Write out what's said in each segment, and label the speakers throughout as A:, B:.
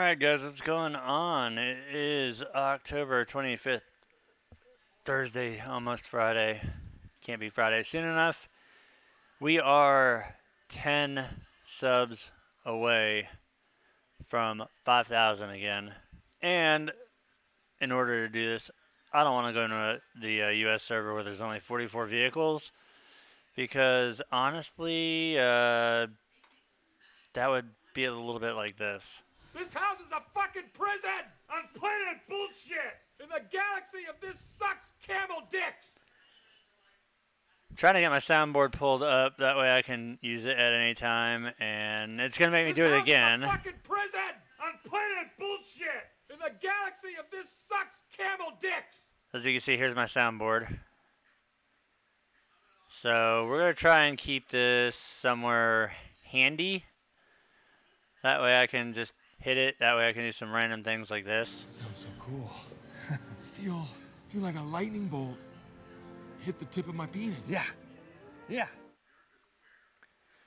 A: Alright guys, what's going on? It is October 25th, Thursday, almost Friday. Can't be Friday soon enough. We are 10 subs away from 5,000 again. And in order to do this, I don't want to go into the US server where there's only 44 vehicles because honestly, that would be a little bit like this.
B: This house is a fucking prison on planet bullshit! In the galaxy of this sucks camel dicks!
A: I'm trying to get my soundboard pulled up, that way I can use it at any time, and it's gonna make me do it again.
B: This house is a fucking prison on planet bullshit! In the galaxy of this sucks camel dicks!
A: As you can see, here's my soundboard. So we're gonna try and keep this somewhere handy. That way I can just hit it. That way I can do some random things like this.
C: Sounds so cool. feel like a lightning bolt hit the tip of my penis.
D: Yeah.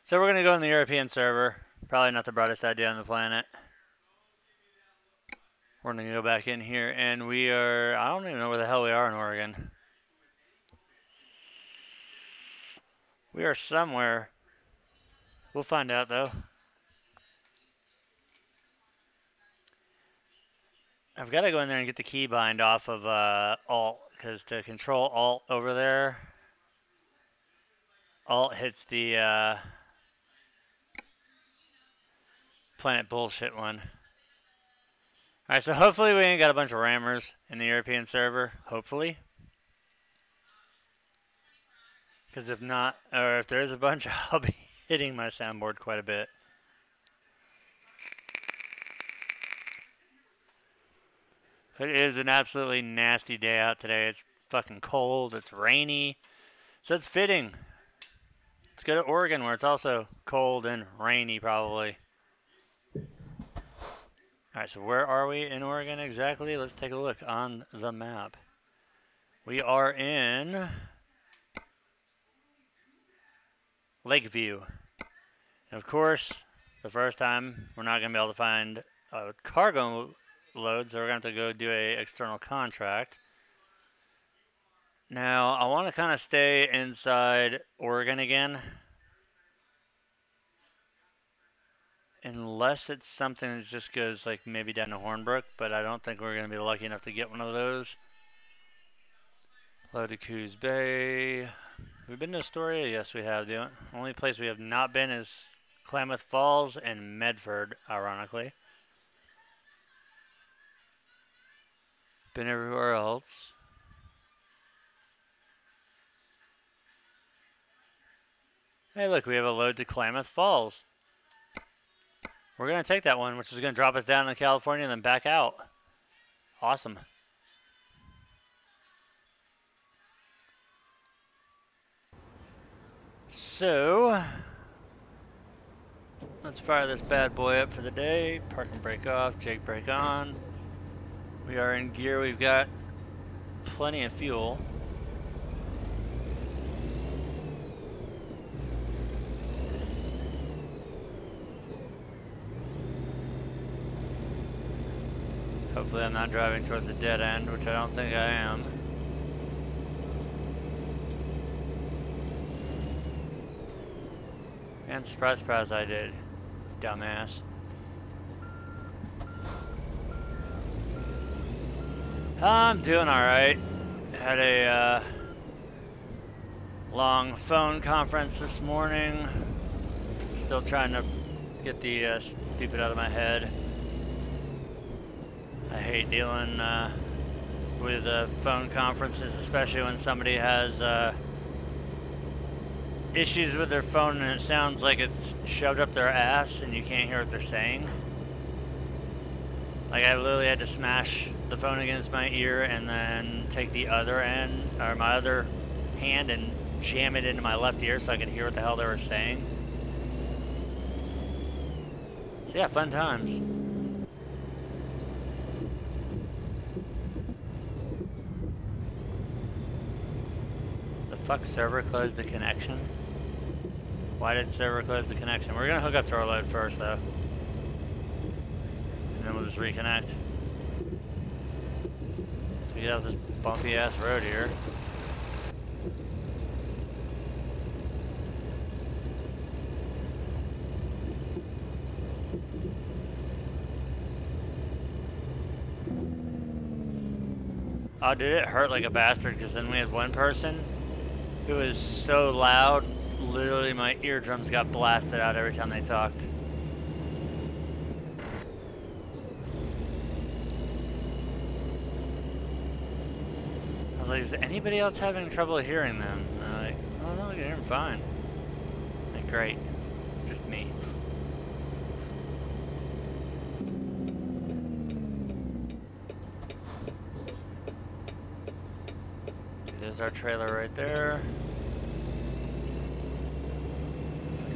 A: So we're gonna go on the European server. Probably not the brightest idea on the planet. We're gonna go back in here, and we are, I don't even know where the hell we are in Oregon. We are somewhere. We'll find out though. I've got to go in there and get the keybind off of Alt, because to control Alt over there, Alt hits the planet bullshit one. Alright, so hopefully we ain't got a bunch of rammers in the European server. Hopefully. Because if not, or if there is a bunch, I'll be hitting my soundboard quite a bit. It is an absolutely nasty day out today. It's fucking cold. It's rainy. So it's fitting. Let's go to Oregon where it's also cold and rainy probably. Alright, so where are we in Oregon exactly? Let's take a look on the map. We are in Lakeview. And of course, the first time we're not going to be able to find a cargo load, so we're going to have to go do a external contract. Now, I want to kind of stay inside Oregon again. Unless it's something that just goes like maybe down to Hornbrook, but I don't think we're going to be lucky enough to get one of those. Load to Coos Bay. We've been to Astoria? Yes, we have. The only place we have not been is Klamath Falls and Medford, ironically. Been everywhere else. Hey, look, we have a load to Klamath Falls. We're going to take that one, which is going to drop us down to California and then back out. Awesome. So, let's fire this bad boy up for the day. Park and brake off, Jake brake on. We are in gear. We've got plenty of fuel. Hopefully I'm not driving towards the dead end, which I don't think I am. And surprise, surprise, I did. Dumbass. I'm doing alright. Had a long phone conference this morning. Still trying to get the stupid out of my head. I hate dealing with phone conferences, especially when somebody has issues with their phone and it sounds like it's shoved up their ass and you can't hear what they're saying. Like, I literally had to smash the phone against my ear and then take the other end, or my other hand, and jam it into my left ear so I could hear what the hell they were saying. So yeah, fun times. The fuck, server closed the connection? Why did server close the connection? We're gonna hook up to our load first though. then we'll just reconnect. We get off this bumpy ass road here. Oh, did it hurt like a bastard? Because then we had one person who was so loud, literally my eardrums got blasted out every time they talked. I was like, is anybody else having trouble hearing them? And they're like, oh no, we can hear them fine. Like, great, just me. There's our trailer right there.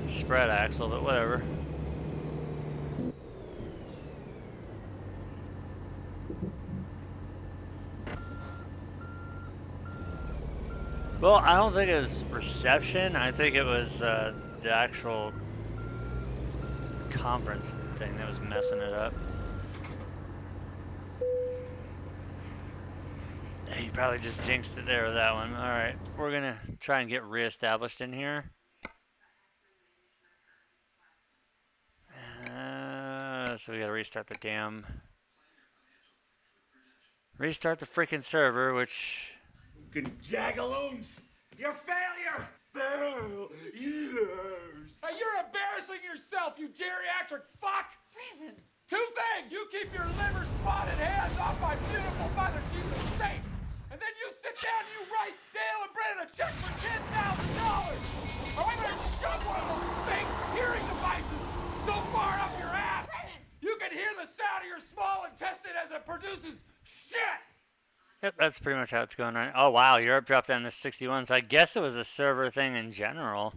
A: Spread axle, but whatever. Well, I don't think it was reception. I think it was the actual conference thing that was messing it up. You probably just jinxed it there with that one. Alright, we're gonna try and get re-established in here. So we gotta restart the damn... Restart the freaking server, which...
B: Fucking jagaloons! You're failures! Failures! Hey, you're embarrassing yourself, you geriatric fuck!
D: Brandon!
B: Two things! You keep your liver-spotted hands off my beautiful mother, she's a saint! And then you sit down and you write Dale and Brennan a check for $10,000! Or I'm gonna shove one of those fake hearing devices so far up your ass, you can hear the sound of your small intestine as it produces shit!
A: Yep, that's pretty much how it's going right. Oh wow, Europe dropped down to 61, so I guess it was a server thing in general.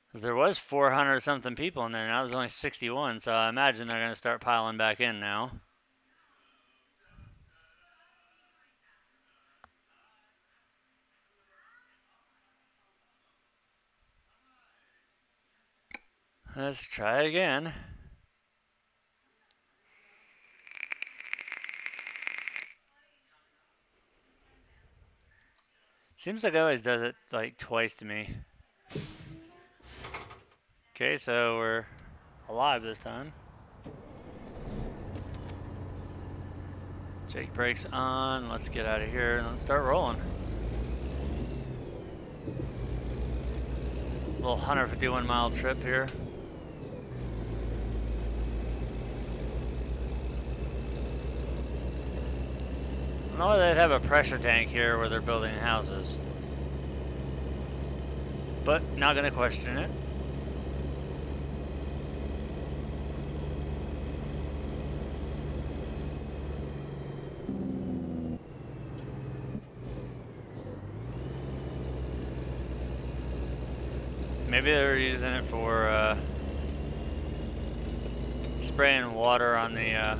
A: Because there was 400 something people in there, now there's only 61, so I imagine they're going to start piling back in now. Let's try again. Seems like it always does it like twice to me. Okay, so we're alive this time. Jake brakes on. Let's get out of here and let's start rolling. Little 151 mile trip here. I know they'd have a pressure tank here where they're building houses, but not gonna question it. Maybe they're using it for spraying water on the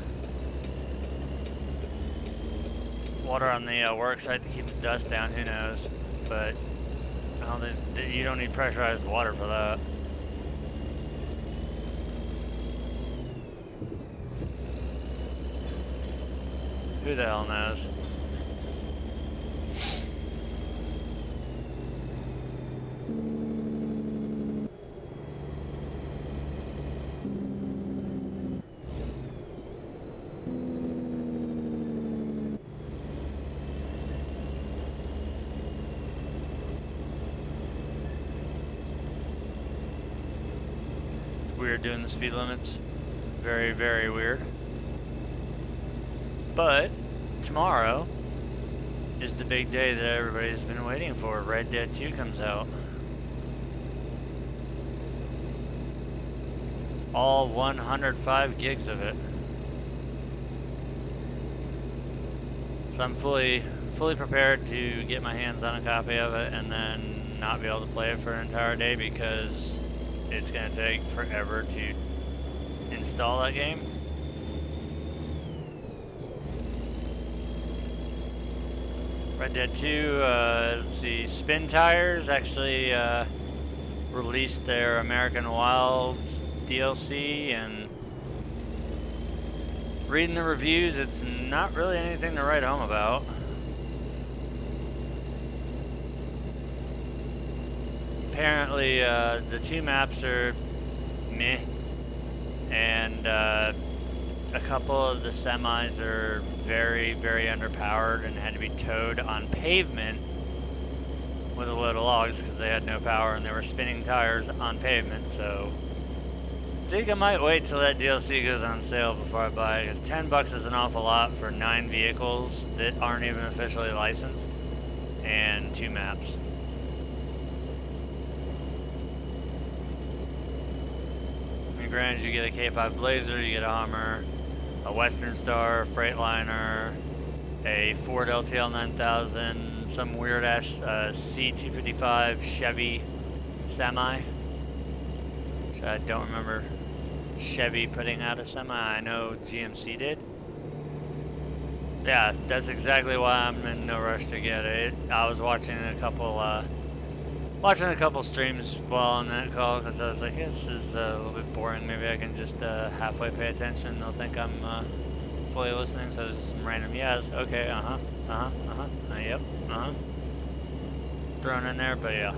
A: work site to keep the dust down. Who knows? But I don't think you don't need pressurized water for that. Who the hell knows? Weird doing the speed limits. Very, very weird. But tomorrow is the big day that everybody's been waiting for. Red Dead 2 comes out. All 105 gigs of it. So I'm fully prepared to get my hands on a copy of it and then not be able to play it for an entire day because it's going to take forever to install that game. Red Dead 2, let's see, Spin Tires actually released their American Wilds DLC, and reading the reviews, it's not really anything to write home about. Apparently, the 2 maps are meh, and a couple of the semis are very, very underpowered and had to be towed on pavement with a load of logs because they had no power and they were spinning tires on pavement. So I think I might wait till that DLC goes on sale before I buy it, because $10 is an awful lot for 9 vehicles that aren't even officially licensed and 2 maps. And granted, you get a K5 Blazer, you get a Hummer, a Western Star, a Freightliner, a Ford LTL 9000, some weird ass C255 Chevy semi, which I don't remember Chevy putting out a semi. I know GMC did. Yeah, that's exactly why I'm in no rush to get it. I was watching a couple streams while on that call because I was like, this is a little bit boring. Maybe I can just halfway pay attention. They'll think I'm fully listening. So there's just some random yes, okay, yep, thrown in there, but yeah.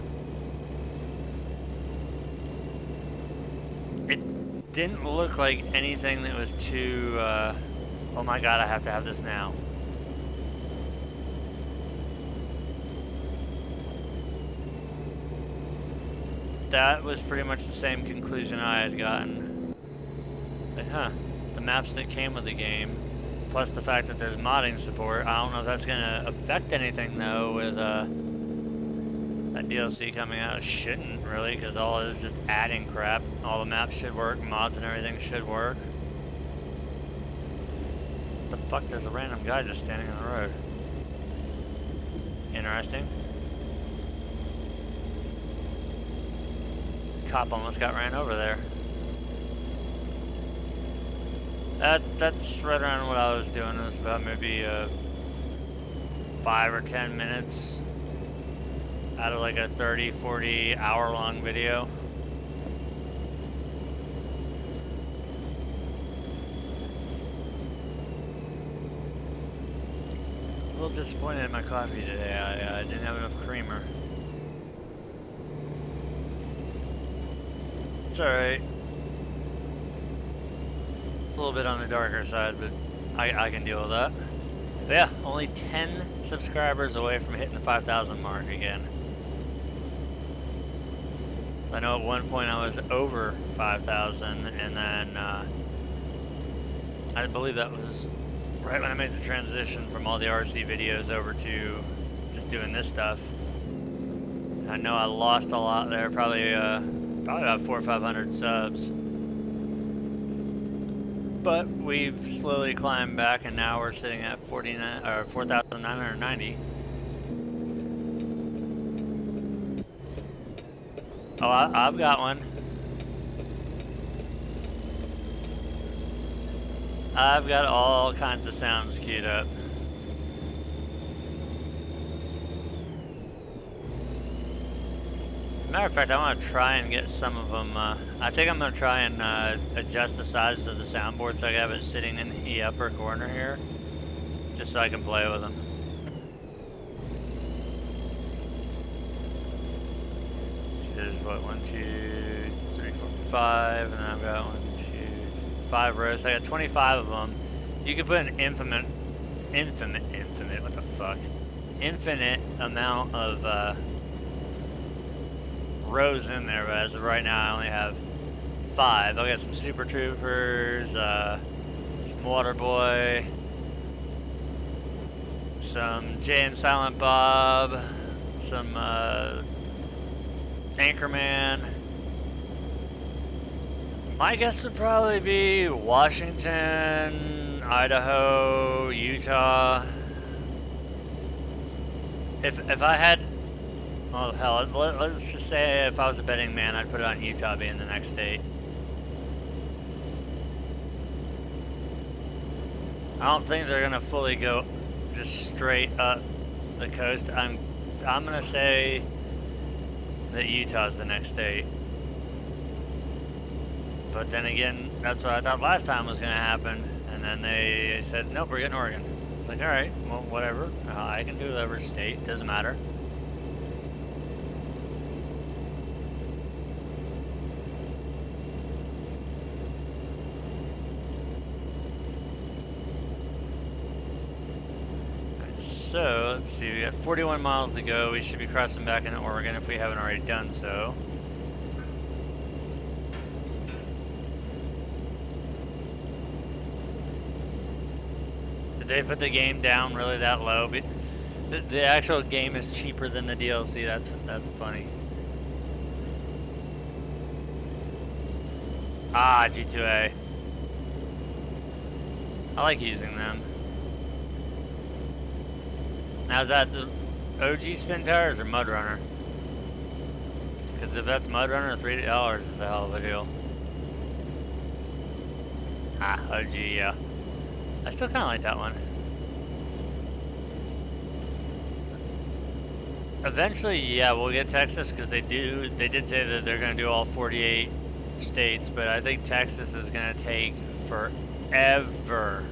A: It didn't look like anything that was too, oh my god, I have to have this now. That was pretty much the same conclusion I had gotten. Like, the maps that came with the game, plus the fact that there's modding support. I don't know if that's gonna affect anything though with that DLC coming out. It shouldn't really, because all it is just adding crap. All the maps should work, mods and everything should work. What the fuck? There's a random guy just standing on the road. Interesting. Cop almost got ran over there. That's right around what I was doing. It was about maybe 5 or 10 minutes out of like a 30, 40 hour long video. A little disappointed in my coffee today. I didn't have enough creamer. It's alright. It's a little bit on the darker side, but I can deal with that. But yeah, only 10 subscribers away from hitting the 5,000 mark again. I know at one point I was over 5,000, and then I believe that was right when I made the transition from all the RC videos over to just doing this stuff. I know I lost a lot there, probably about 400 or 500 subs. But we've slowly climbed back, and now we're sitting at 4,990. Oh, I've got one. I've got all kinds of sounds queued up. Matter of fact, I want to try and get some of them. I think I'm going to try and adjust the size of the soundboard so I have it sitting in the upper corner here, just so I can play with them. So there's what, 1, 2, 3, 4, 5, and then I've got 1, 2, 5 rows. So I got 25 of them. You can put an infinite, what the fuck? Infinite amount of rows in there, but as of right now I only have 5. I'll get some Super Troopers, some Water Boy, some Jay and Silent Bob, some Anchorman. My guess would probably be Washington, Idaho, Utah. If I had, oh hell, let's just say if I was a betting man, I'd put it on Utah being the next state. I don't think they're gonna fully go just straight up the coast. I'm gonna say that Utah's the next state. But then again, that's what I thought last time was going to happen. And then they said, nope, we're getting Oregon. It's like, all right, well, whatever. I can do whatever state, doesn't matter. So, let's see, we got 41 miles to go. We should be crossing back into Oregon if we haven't already done so. Did they put the game down really that low? The actual game is cheaper than the DLC. That's funny. Ah, G2A. I like using them. Now is that the OG spin tires or Mud Runner? Because if that's Mud Runner, $3 is a hell of a deal. Ah, OG, yeah. I still kind of like that one. Eventually, yeah, we'll get Texas because they did say that they're going to do all 48 states, but I think Texas is going to take forever.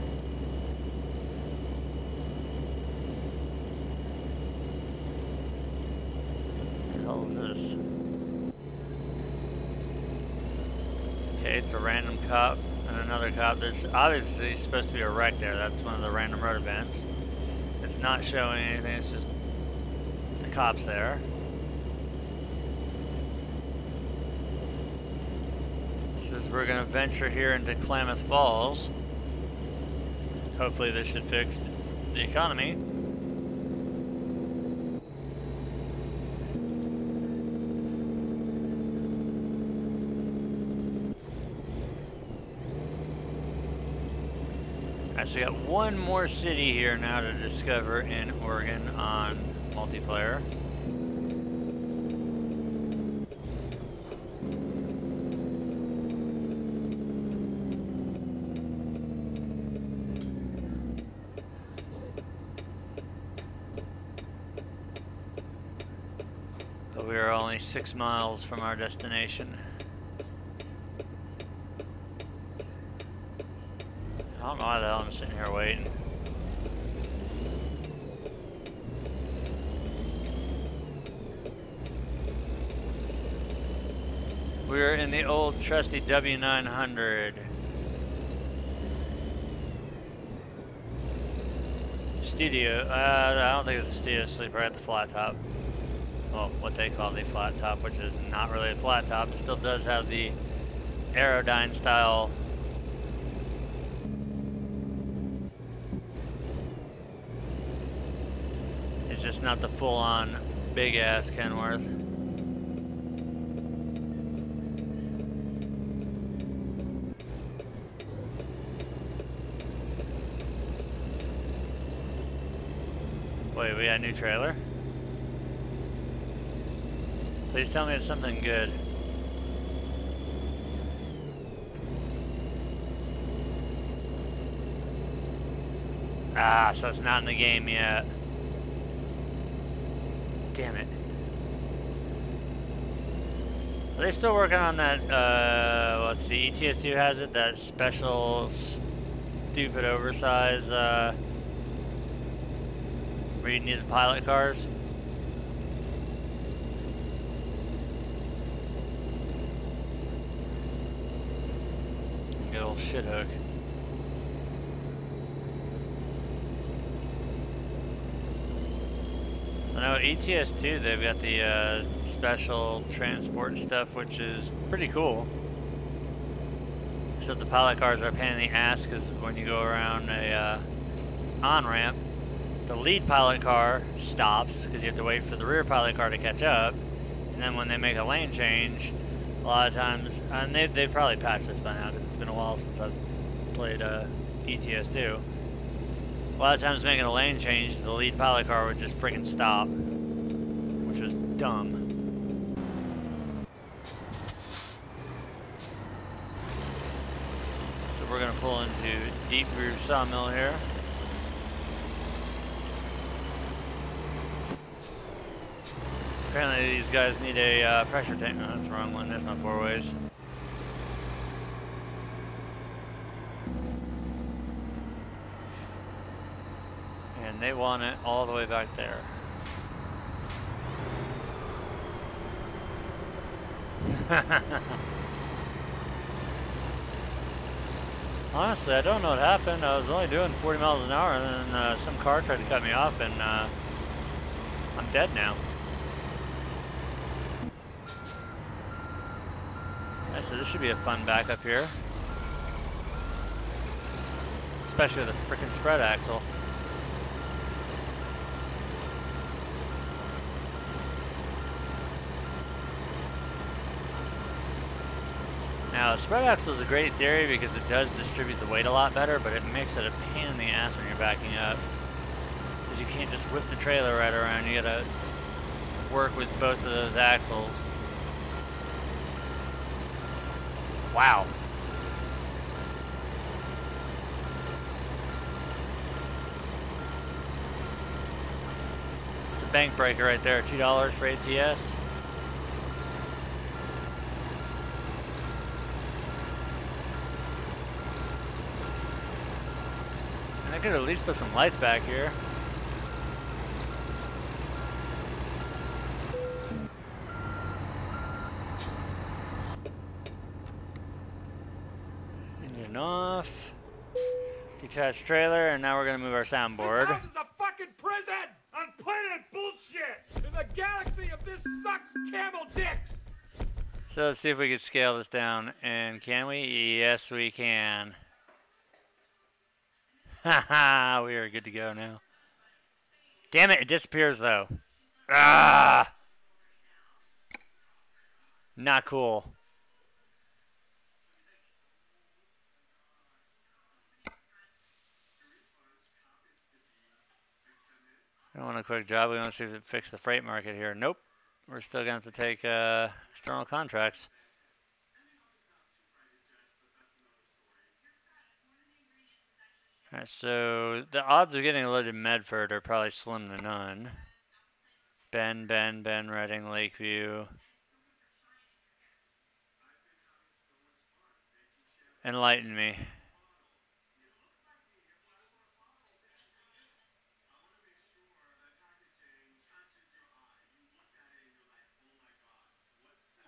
A: This. Okay, it's a random cop and another cop. There's obviously supposed to be a wreck there. That's one of the random road events. It's not showing anything, it's just the cops there. This is, we're gonna venture here into Klamath Falls. Hopefully this should fix the economy. So we got one more city here now to discover in Oregon on multiplayer. But we are only 6 miles from our destination. I don't know why the hell I'm sitting here waiting. We're in the old trusty W900. Studio, I don't think it's a studio sleeper at the flat top. Well, what they call the flat top, which is not really a flat top. It still does have the Aerodyne style. It's just not the full-on big-ass Kenworth. Wait, we got a new trailer? Please tell me it's something good. Ah, so it's not in the game yet. Damn it. Are they still working on that, let's see, ETS2 has it, that special stupid oversized, where you need the pilot cars? Good old shit hook. I know ETS2, they've got the special transport stuff, which is pretty cool. Except the pilot cars are a pain in the ass because when you go around a on-ramp, the lead pilot car stops because you have to wait for the rear pilot car to catch up. And then when they make a lane change, a lot of times, and they've probably patched this by now because it's been a while since I've played ETS2. A lot of times making a lane change, the lead pilot car would just freaking stop, which was dumb. So we're gonna pull into Deep Groove Sawmill here. Apparently these guys need a pressure tank. No, that's the wrong one. That's my 4-ways. and they want it all the way back there. Honestly, I don't know what happened. I was only doing 40 miles an hour, and then some car tried to cut me off, and I'm dead now. Right, so this should be a fun backup here. Especially with a freaking spread axle. Now, the spread axle is a great theory because it does distribute the weight a lot better, but it makes it a pain in the ass when you're backing up. Because you can't just whip the trailer right around, you gotta work with both of those axles. Wow. The bank breaker right there, $2 for ATS. And I could at least put some lights back here. Engine off. Detached trailer, and now we're gonna move our soundboard.
B: This house is a fucking prison on planet bullshit! In the galaxy of this sucks camel dicks!
A: So let's see if we can scale this down. And can we? Yes, we can. Haha, we are good to go now. Damn it, it disappears though. Ah! Not cool. I want a quick job. We want to see if it fixed the freight market here. Nope. We're still going to have to take external contracts. Alright, so the odds of getting loaded in Medford are probably slim to none. Bend, Reading, Lakeview. Enlighten me.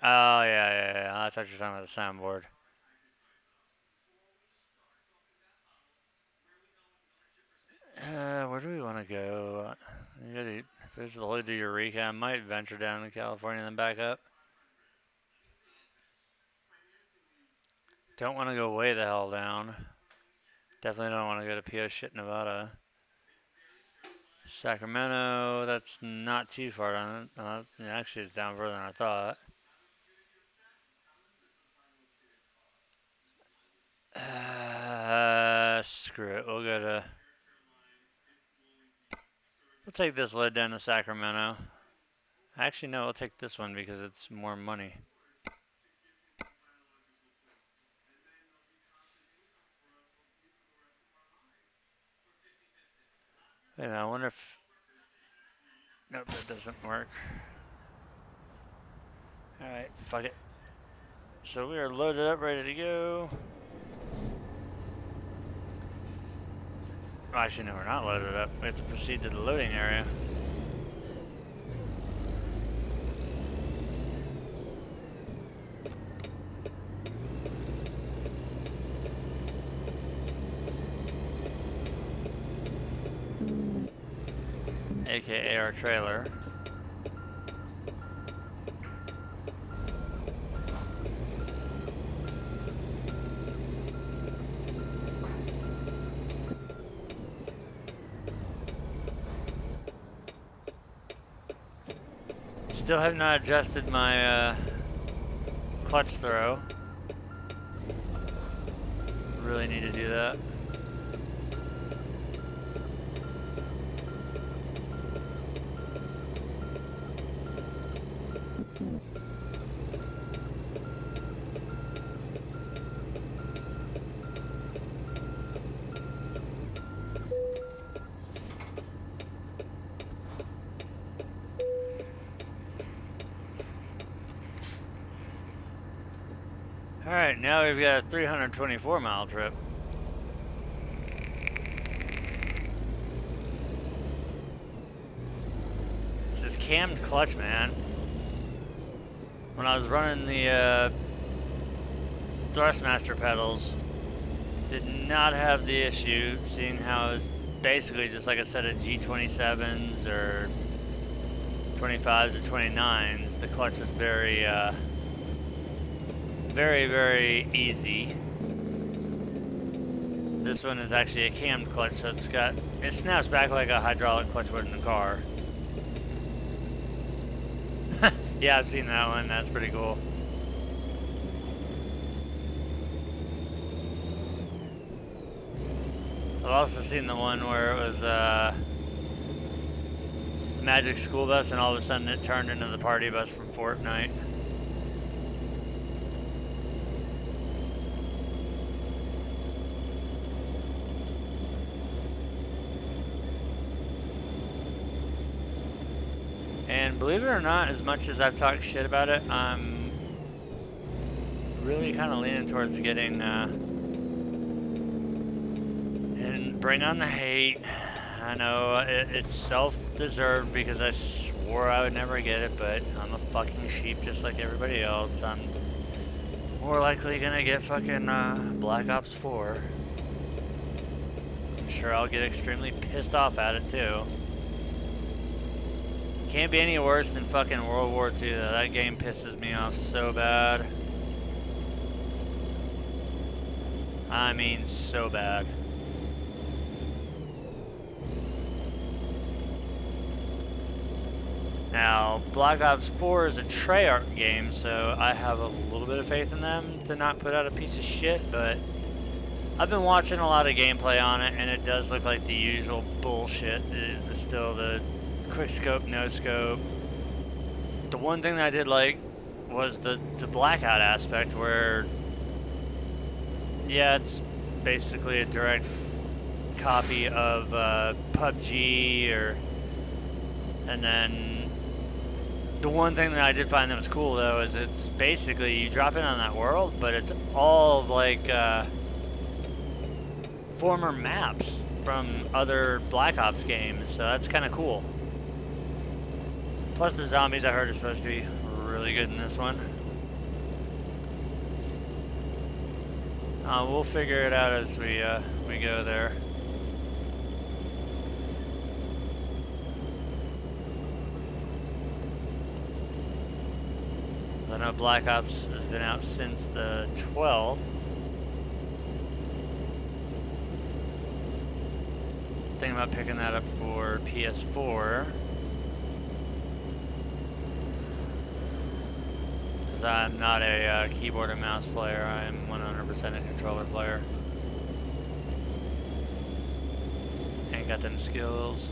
A: Oh, yeah. I thought you were talking about the soundboard. Where do we want to go? If this is the way to Eureka, I might venture down to California and then back up. Don't want to go way the hell down. Definitely don't want to go to P.O. shit, Nevada. Sacramento, that's not too far down. Actually, it's down further than I thought. Screw it. We'll go to... We'll take this load down to Sacramento. Actually, no, we'll take this one because it's more money. Wait a minute, I wonder if... Nope, that doesn't work. Alright, fuck it. So we are loaded up, ready to go. Well, actually, no, we're not loaded up. We have to proceed to the loading area. AKA our trailer. Still have not adjusted my clutch throw. Really need to do that. Alright, now we've got a 324 mile trip. cammed clutch, man. When I was running the Thrustmaster pedals, did not have the issue, seeing how it was basically just like a set of G27s or 25s or 29s. The clutch was very, very easy. This one is actually a cammed clutch, so it snaps back like a hydraulic clutch would in a car. Yeah, I've seen that one. That's pretty cool. I've also seen the one where it was Magic School Bus and all of a sudden it turned into the party bus from Fortnite. And believe it or not, as much as I've talked shit about it, I'm really kind of leaning towards getting and bring on the hate. I know it's self-deserved because I swore I would never get it, but I'm a fucking sheep just like everybody else. I'm more likely gonna get fucking Black Ops 4. I'm sure I'll get extremely pissed off at it too. Can't be any worse than fucking World War II though. That game pisses me off so bad. I mean, so bad. Now, Black Ops 4 is a Treyarch game, so I have a little bit of faith in them to not put out a piece of shit, but I've been watching a lot of gameplay on it, and it does look like the usual bullshit. It's still the quick scope, no scope. The one thing that I did like was the blackout aspect where, yeah, it's basically a direct copy of PUBG and then the one thing that I did find that was cool though is it's basically you drop in on that world, but it's all like former maps from other Black Ops games, so that's kind of cool. Plus the zombies I heard are supposed to be really good in this one. We'll figure it out as we go there. I know Black Ops has been out since the 12th. Thinking about picking that up for PS4. Because I'm not a keyboard and mouse player, I am 100% a controller player. Ain't got them skills.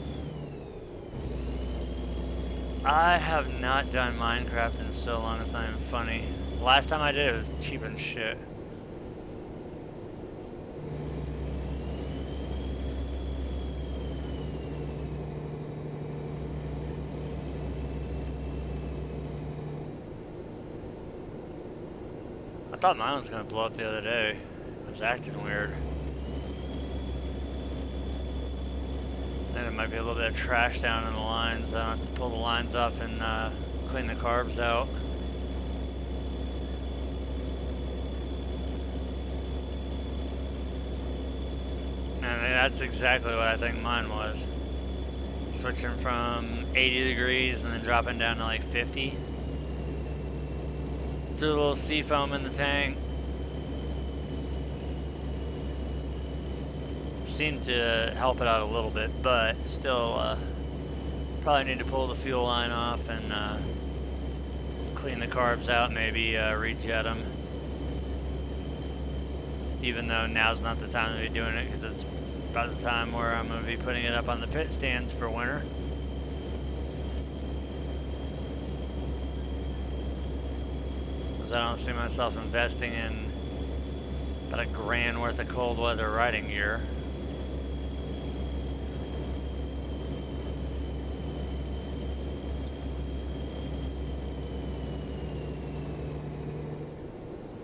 A: I have not done Minecraft in so long, it's not even funny. Last time I did it was cheap as shit. I thought mine was gonna blow up the other day. It was acting weird. And it might be a little bit of trash down in the lines. I don't have to pull the lines off and clean the carbs out. And that's exactly what I think mine was. Switching from 80 degrees and then dropping down to like 50. Threw a little sea foam in the tank. Seemed to help it out a little bit, but still probably need to pull the fuel line off and clean the carbs out, maybe rejet them. Even though now's not the time to be doing it because it's about the time where I'm going to be putting it up on the pit stands for winter. Because I don't see myself investing in about $1,000 worth of cold weather riding gear.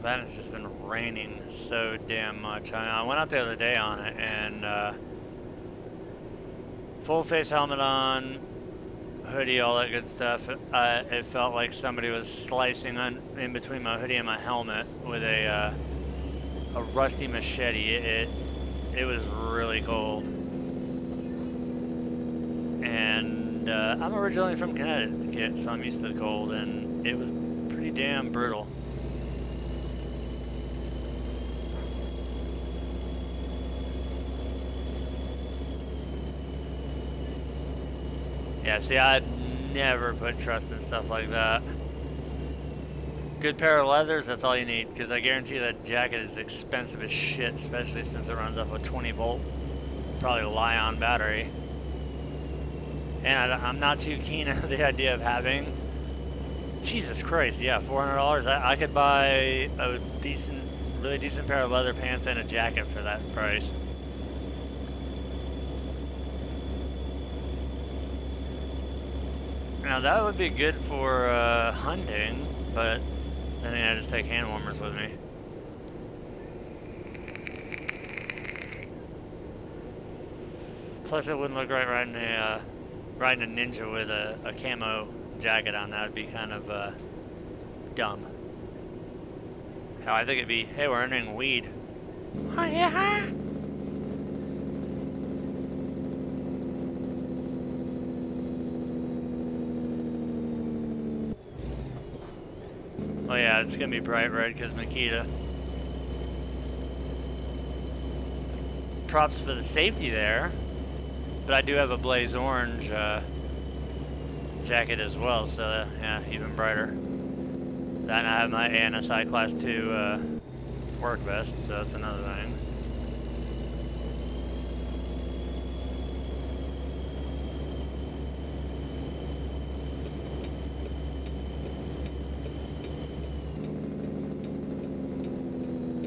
A: That has just been raining so damn much. I went out the other day on it and full face helmet on, hoodie, all that good stuff. It felt like somebody was slicing in between my hoodie and my helmet with a rusty machete. It was really cold. And I'm originally from Connecticut, so I'm used to the cold, and it was pretty damn brutal. Yeah, see, I'd never put trust in stuff like that. Good pair of leathers, that's all you need, because I guarantee that jacket is expensive as shit, especially since it runs off a 20-volt, probably Li-ion battery. And I'm not too keen on the idea of having, Jesus Christ, yeah, $400. I could buy a really decent pair of leather pants and a jacket for that price. Now that would be good for hunting, but I think I just take hand warmers with me. Plus, it wouldn't look right riding a ninja with a camo jacket on. That would be kind of dumb. Hell, I think it'd be, hey, we're entering weed. Oh yeah. Oh yeah, it's gonna be bright red because Makita. Props for the safety there, but I do have a blaze orange jacket as well, so yeah, even brighter. Then I have my ANSI Class 2 work vest, so that's another thing.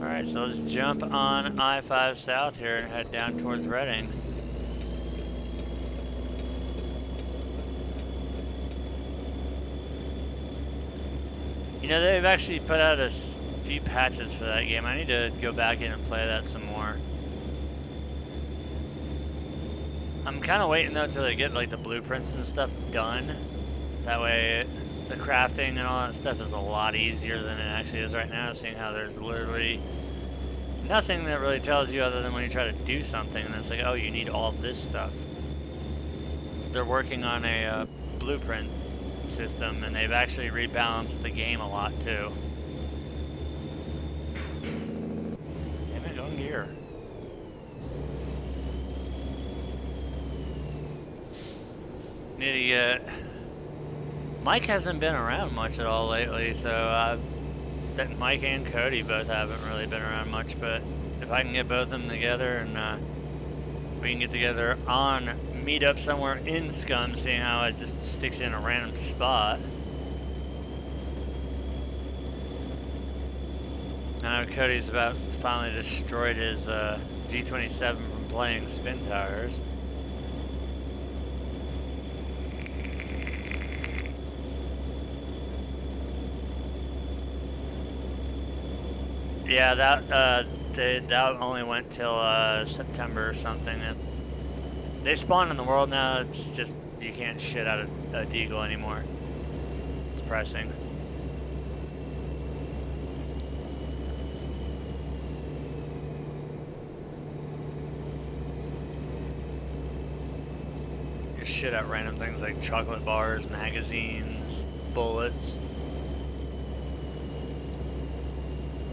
A: Alright, so let's jump on I-5 South here and head down towards Reading. You know, they've actually put out a few patches for that game. I need to go back in and play that some more. I'm kind of waiting though till they get like the blueprints and stuff done. That way the crafting and all that stuff is a lot easier than it actually is right now, seeing how there's literally nothing that really tells you other than when you try to do something and it's like, oh, you need all this stuff. They're working on a blueprint system, and they've actually rebalanced the game a lot too. Damn it, on gear. Need to get... Mike hasn't been around much at all lately, so that Mike and Cody both haven't really been around much, but if I can get both of them together and we can get together on meet up somewhere in Scum, seeing how it just sticks in a random spot. I know Cody's about finally destroyed his G27 from playing spin tires. Yeah, that only went till September or something. They spawn in the world now. It's just you can't shit out of a deagle anymore. It's depressing. You shit out random things like chocolate bars, magazines, bullets.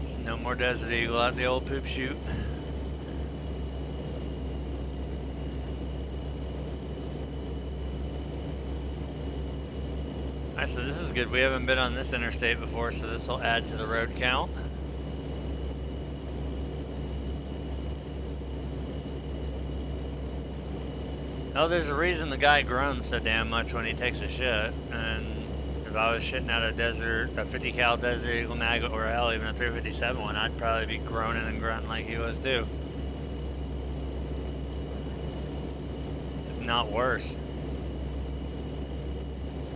A: There's no more Desert Eagle out the old poop chute. Alright, so this is good. We haven't been on this interstate before, so this will add to the road count. Oh, there's a reason the guy groans so damn much when he takes a shit. And if I was shitting out a 50 cal Desert Eagle mag, or hell, even a 357 one, I'd probably be groaning and grunting like he was too. If not worse.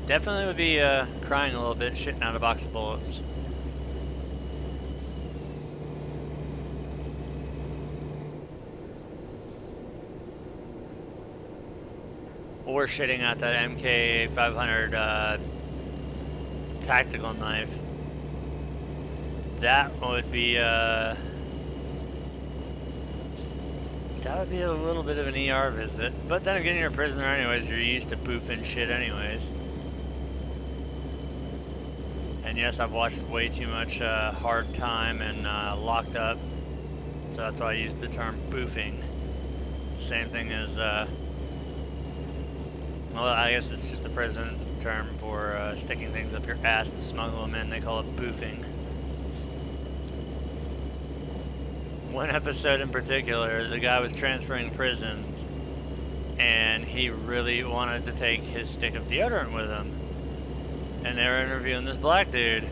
A: Definitely would be crying a little bit, shitting out a box of bullets. or shitting out that MK500 tactical knife. That would be a little bit of an ER visit. But then again, you're a prisoner anyways. You're used to boofing shit anyways. And yes, I've watched way too much Hard Time and Locked Up, so that's why I use the term boofing. Same thing as, well, I guess it's just a prison term for sticking things up your ass to smuggle them in. They call it boofing. One episode in particular, the guy was transferring prisons, and he really wanted to take his stick of deodorant with him. And they were interviewing this black dude,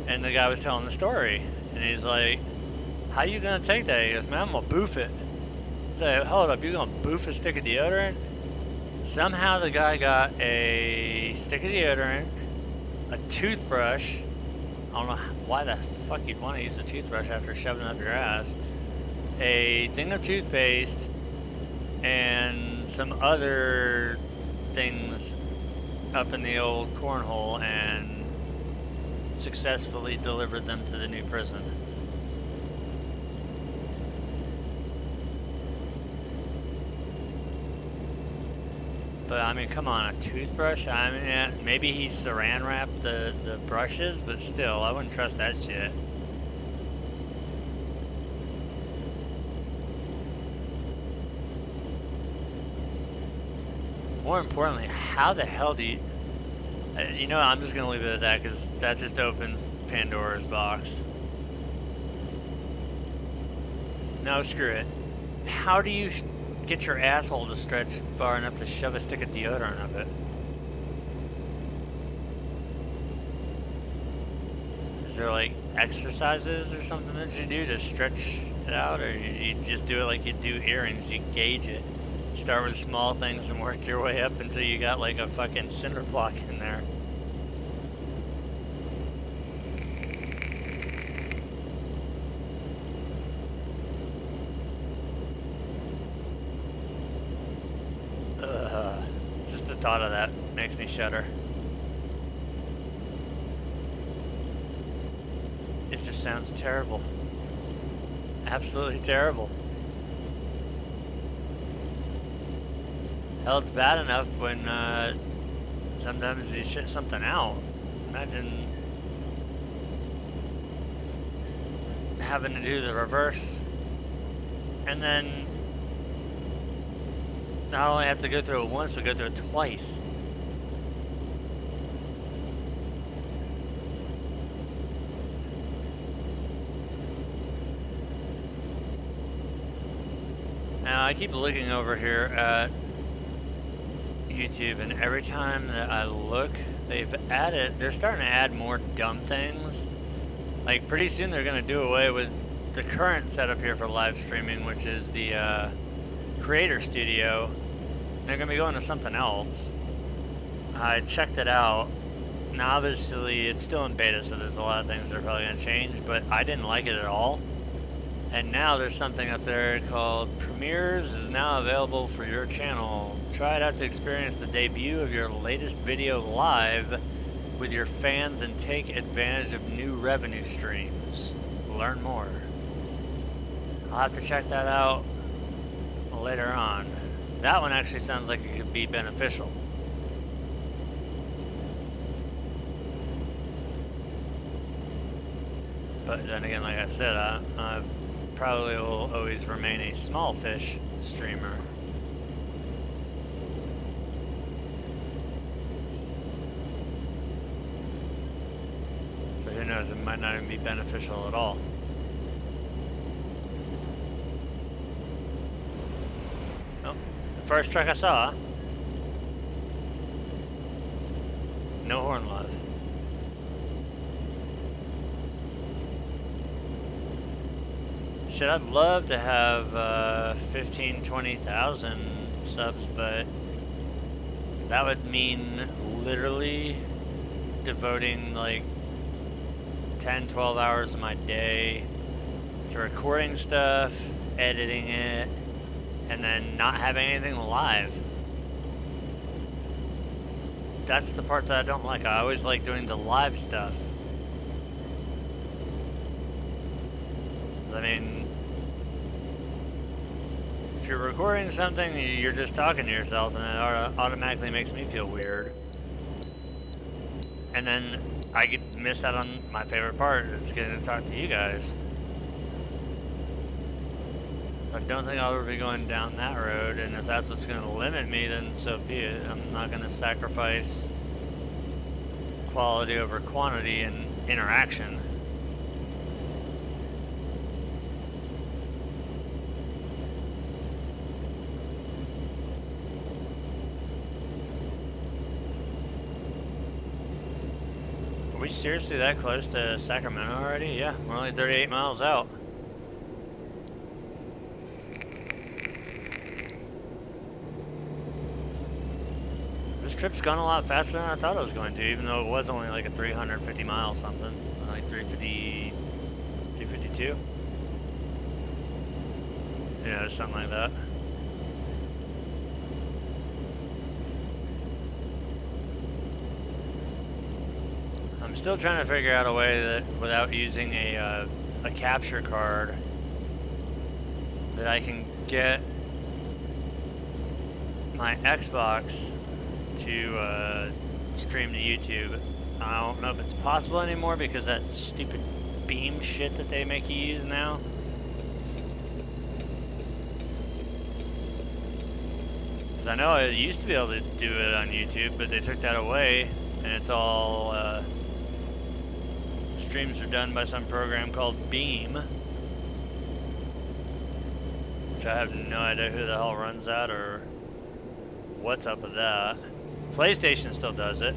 A: and the guy was telling the story, and he's like, "How you gonna take that?" He goes, "Man, I'm gonna boof it." I said, "Hold up, you gonna boof a stick of deodorant?" Somehow the guy got a stick of deodorant, a toothbrush. I don't know why the fuck you'd want to use a toothbrush after shoving it up your ass. A thing of toothpaste, and some other things up in the old cornhole, and successfully delivered them to the new prison. But I mean, come on, a toothbrush? I mean, yeah, maybe he saran wrapped the brushes, but still, I wouldn't trust that shit. More importantly, how the hell do you... you know, I'm just going to leave it at that, because that just opens Pandora's box. No, screw it. How do you get your asshole to stretch far enough to shove a stick of deodorant up it? Is there, like, exercises or something that you do to stretch it out? Or you just do it like you do earrings, you gauge it? Start with small things and work your way up until you got like a fucking cinder block in there. Just the thought of that makes me shudder. It just sounds terrible. Absolutely terrible. Hell, it's bad enough when sometimes you shit something out. Imagine having to do the reverse, and then not only have to go through it once, but go through it twice. Now I keep looking over here at YouTube, and every time that I look, they're starting to add more dumb things. Like, pretty soon they're going to do away with the current setup here for live streaming, which is the Creator Studio. They're going to be going to something else. I checked it out. Now, obviously, it's still in beta, so there's a lot of things that are probably going to change, but I didn't like it at all. And now there's something up there called Premieres is now available for your channel. Try it out to experience the debut of your latest video live with your fans and take advantage of new revenue streams. Learn more. I'll have to check that out later on. That one actually sounds like it could be beneficial. But then again, like I said, I probably will always remain a small fish streamer. So who knows, it might not even be beneficial at all. Oh, the first truck I saw. No horn love. Shit, I'd love to have 15, 20,000 subs, but that would mean literally devoting like 10, 12 hours of my day to recording stuff, editing it, and then not having anything live. that's the part that I don't like. I always like doing the live stuff. I mean, if you're recording something, you're just talking to yourself, and it automatically makes me feel weird. And then I get miss out on my favorite part. It's getting to talk to you guys. I don't think I'll ever be going down that road, and if that's what's going to limit me, then so be it. I'm not going to sacrifice quality over quantity in interaction. Are we seriously that close to Sacramento already? Yeah, we're only 38 miles out. This trip's gone a lot faster than I thought it was going to, even though it was only like a 350 miles something. Like 350, 252? Yeah, something like that. I'm still trying to figure out a way that, without using a capture card, that I can get my Xbox to stream to YouTube. I don't know if it's possible anymore because that stupid beam shit that they make you use now. Because I know I used to be able to do it on YouTube, but they took that away, and it's all streams are done by some program called Beam, which I have no idea who the hell runs that or what's up with that. PlayStation still does it.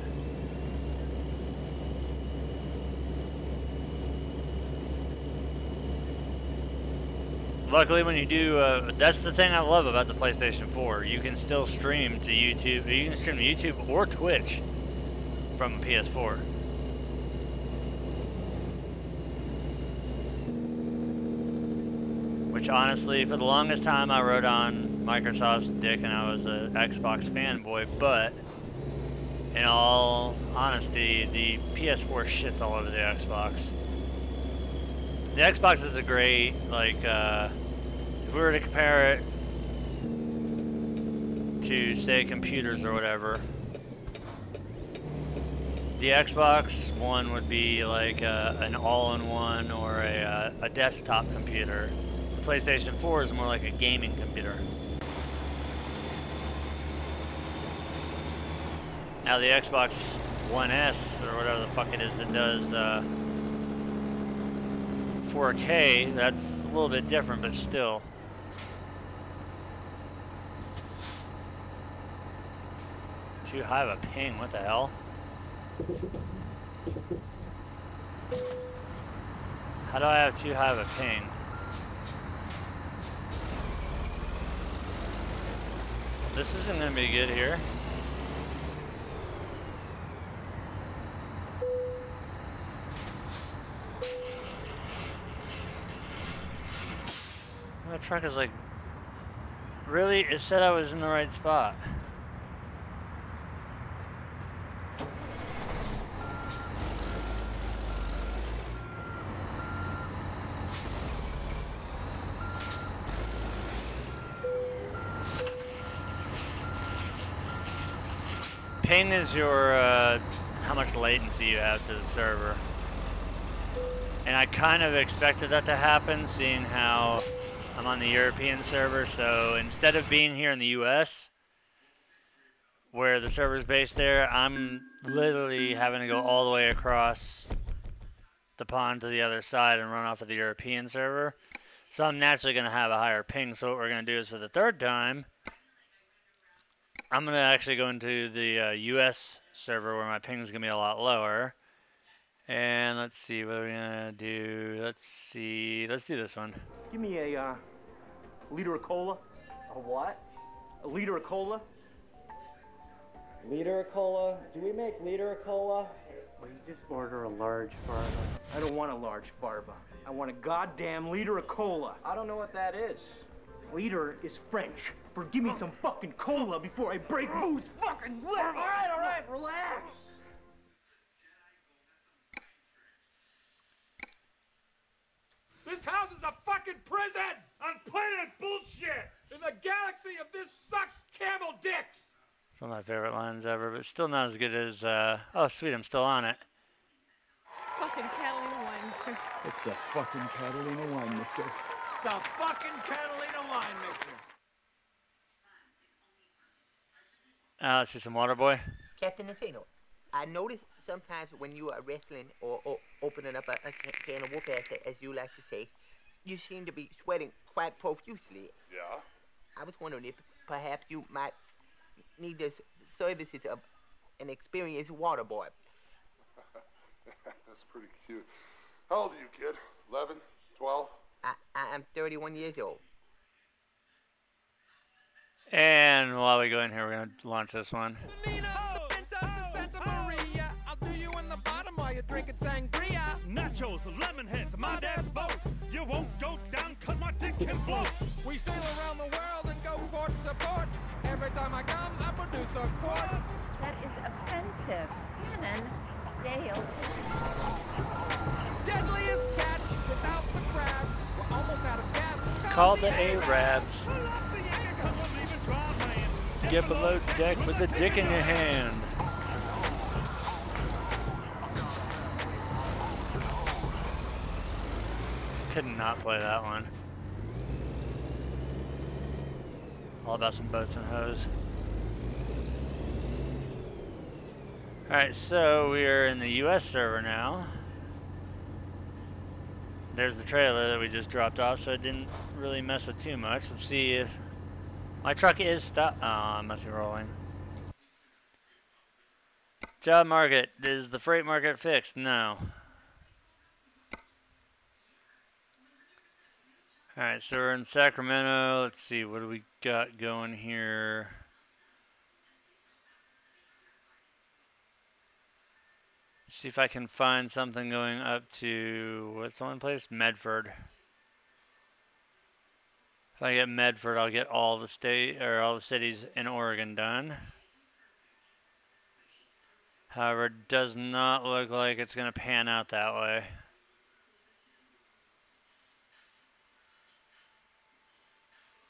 A: Luckily, when you do, that's the thing I love about the PlayStation 4. You can still stream to YouTube. You can stream to YouTube or Twitch from a PS4. Which honestly, for the longest time, I rode on Microsoft's dick and I was an Xbox fanboy, but in all honesty, the PS4 shits all over the Xbox. The Xbox is a great, like, if we were to compare it to, say, computers or whatever, the Xbox One would be like an all-in-one or a desktop computer. The PlayStation 4 is more like a gaming computer. Now the Xbox One S, or whatever the fuck it is that does 4K, that's a little bit different, but still. Too high of a ping, what the hell? How do I have too high of a ping? This isn't gonna be good here. My truck is like, really? It said I was in the right spot. Ping is your, how much latency you have to the server. And I kind of expected that to happen, seeing how I'm on the European server, so instead of being here in the US, where the server's based there, I'm literally having to go all the way across the pond to the other side and run off of the European server. So I'm naturally going to have a higher ping, so what we're going to do is for the third time, I'm going to actually go into the US server where my ping is going to be a lot lower. And let's see, what are we going to do? Let's see, let's do this one.
D: Give me a liter of cola.
E: A what?
D: A liter of cola.
E: Liter of cola? Do we make liter of cola?
D: Well, you just order a large farba. I don't want a large farba. I want a goddamn liter of cola.
E: I don't know what that is.
D: Liter is French.
E: for give me some fucking cola before I break Moo's fucking lip. All right, relax.
B: This house is a fucking prison! On planet bullshit! In the galaxy of this sucks camel dicks!
A: It's one of my favorite lines ever, but still not as good as, oh sweet, I'm still on it.
F: Fucking Catalina wine mixer.
C: It's the fucking Catalina wine mixer.
B: It's the fucking Catalina wine mixer!
A: Let's see some water, boy.
G: Captain Nintendo, I notice sometimes when you are wrestling or opening up a can of whoop ass, as you like to say, you seem to be sweating quite profusely.
B: Yeah?
G: I was wondering if perhaps you might need the services of an experienced water boy.
H: That's pretty cute. How old are you, kid? 11? 12?
G: I'm 31 years old.
A: And while we go in here, we're going to launch this one.
B: I'll do you in the bottom while you're drinking sangria.
I: Nachos, lemon heads, my dad's boat. You won't go down cause my dick can float.
B: We sail around the world and go port to port. Every time I come, I produce a quart.
F: That is offensive. Hannon, Dale.
B: Deadliest catch without the crabs. We're almost out of gas.
A: Call the Arabs. Get below deck with a dick in your hand. Could not play that one. All about some boats and hoes. Alright, so we are in the US server now. There's the trailer that we just dropped off, so it didn't really mess with too much. Let's see if my truck is stopped. Oh, it must be rolling. Job market. Is the freight market fixed? No. Alright, so we're in Sacramento. Let's see, what do we got going here? See if I can find something going up to, what's the one place? Medford. If I get Medford, I'll get all the cities in Oregon done. However, it does not look like it's going to pan out that way.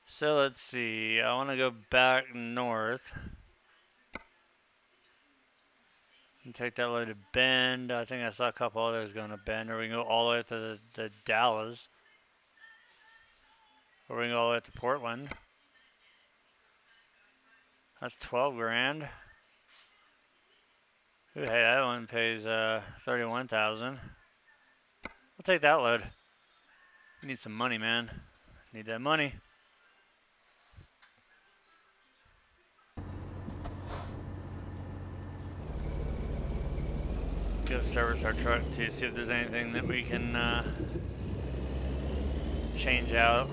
A: So let's see, I want to go back north and take that load to Bend. I think I saw a couple others going to Bend, or we can go all the way to the Dallas, or we can go all the way to Portland. That's 12 grand. Ooh, hey, that one pays 31,000. We'll take that load. We need some money, man. Need that money. Go service our truck to see if there's anything that we can change out.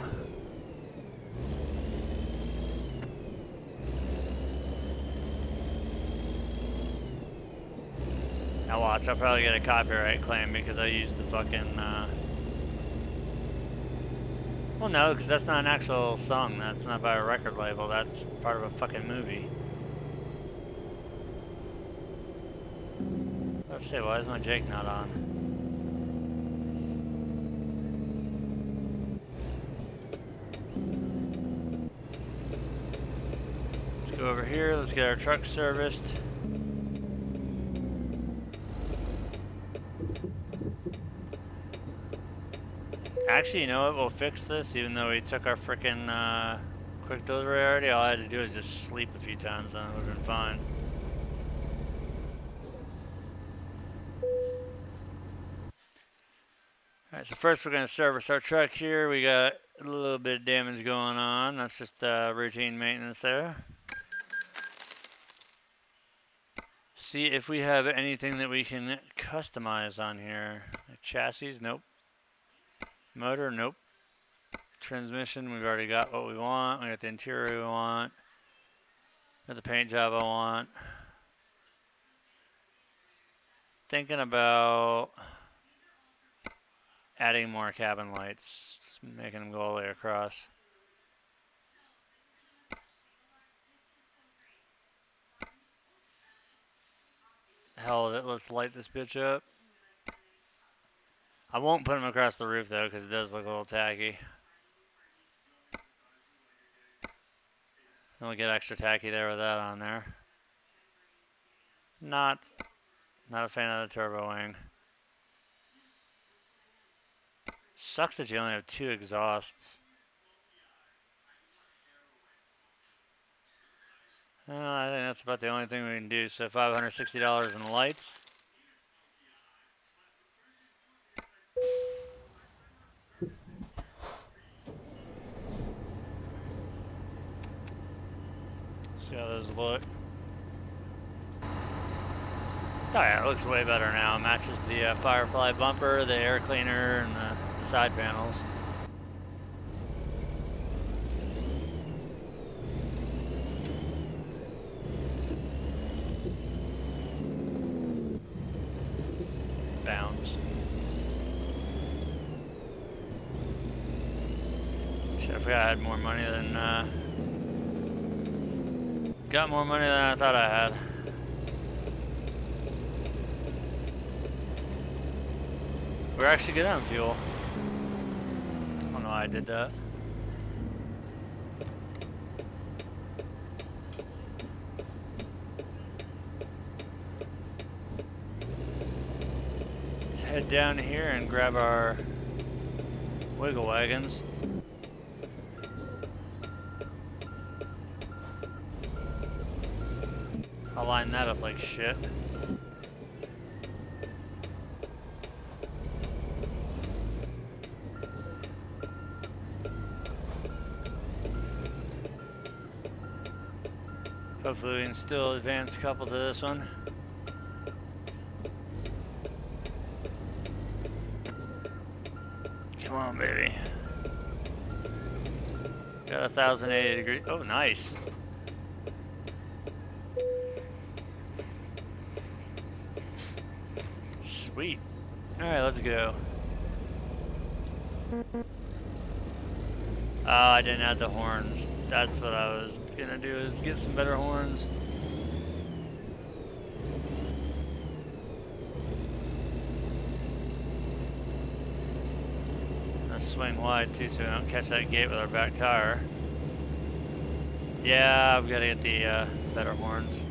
A: Now watch, I'll probably get a copyright claim because I used the fucking well, no, because that's not an actual song. That's not by a record label. That's part of a fucking movie. Let's see, why is my Jake not on? Let's go over here, let's get our truck serviced. Actually, you know what, we'll fix this even though we took our frickin' quick delivery already. All I had to do is just sleep a few times and it would have been fine. Alright, so first we're going to service our truck here. We got a little bit of damage going on. That's just routine maintenance there. See if we have anything that we can customize on here. Like chassis, nope. Motor, nope. Transmission, we've already got what we want. We got the interior we want. Got the paint job I want. Thinking about adding more cabin lights, just making them go all the way across. Hell with it, let's light this bitch up. I won't put him across the roof though, because it does look a little tacky. And we'll get extra tacky there with that on there. Not a fan of the turbo wing. Sucks that you only have 2 exhausts. I think that's about the only thing we can do. So $560 in lights. See how those look. Oh yeah, it looks way better now. It matches the Firefly bumper, the air cleaner, and the side panels. Bounce. Shit, I forgot I had more money than, got more money than I thought I had. We're actually good on fuel. I don't know why I did that. Let's head down here and grab our wiggle wagons. I'll line that up like shit. Hopefully we can still advance a couple to this one. Come on, baby. Got 1,080 degrees. Oh, nice. Sweet. Alright, let's go. Oh, I didn't add the horns. That's what I was gonna do, is get some better horns. Let's swing wide too so we don't catch that gate with our back tire. Yeah, I've gotta get the better horns.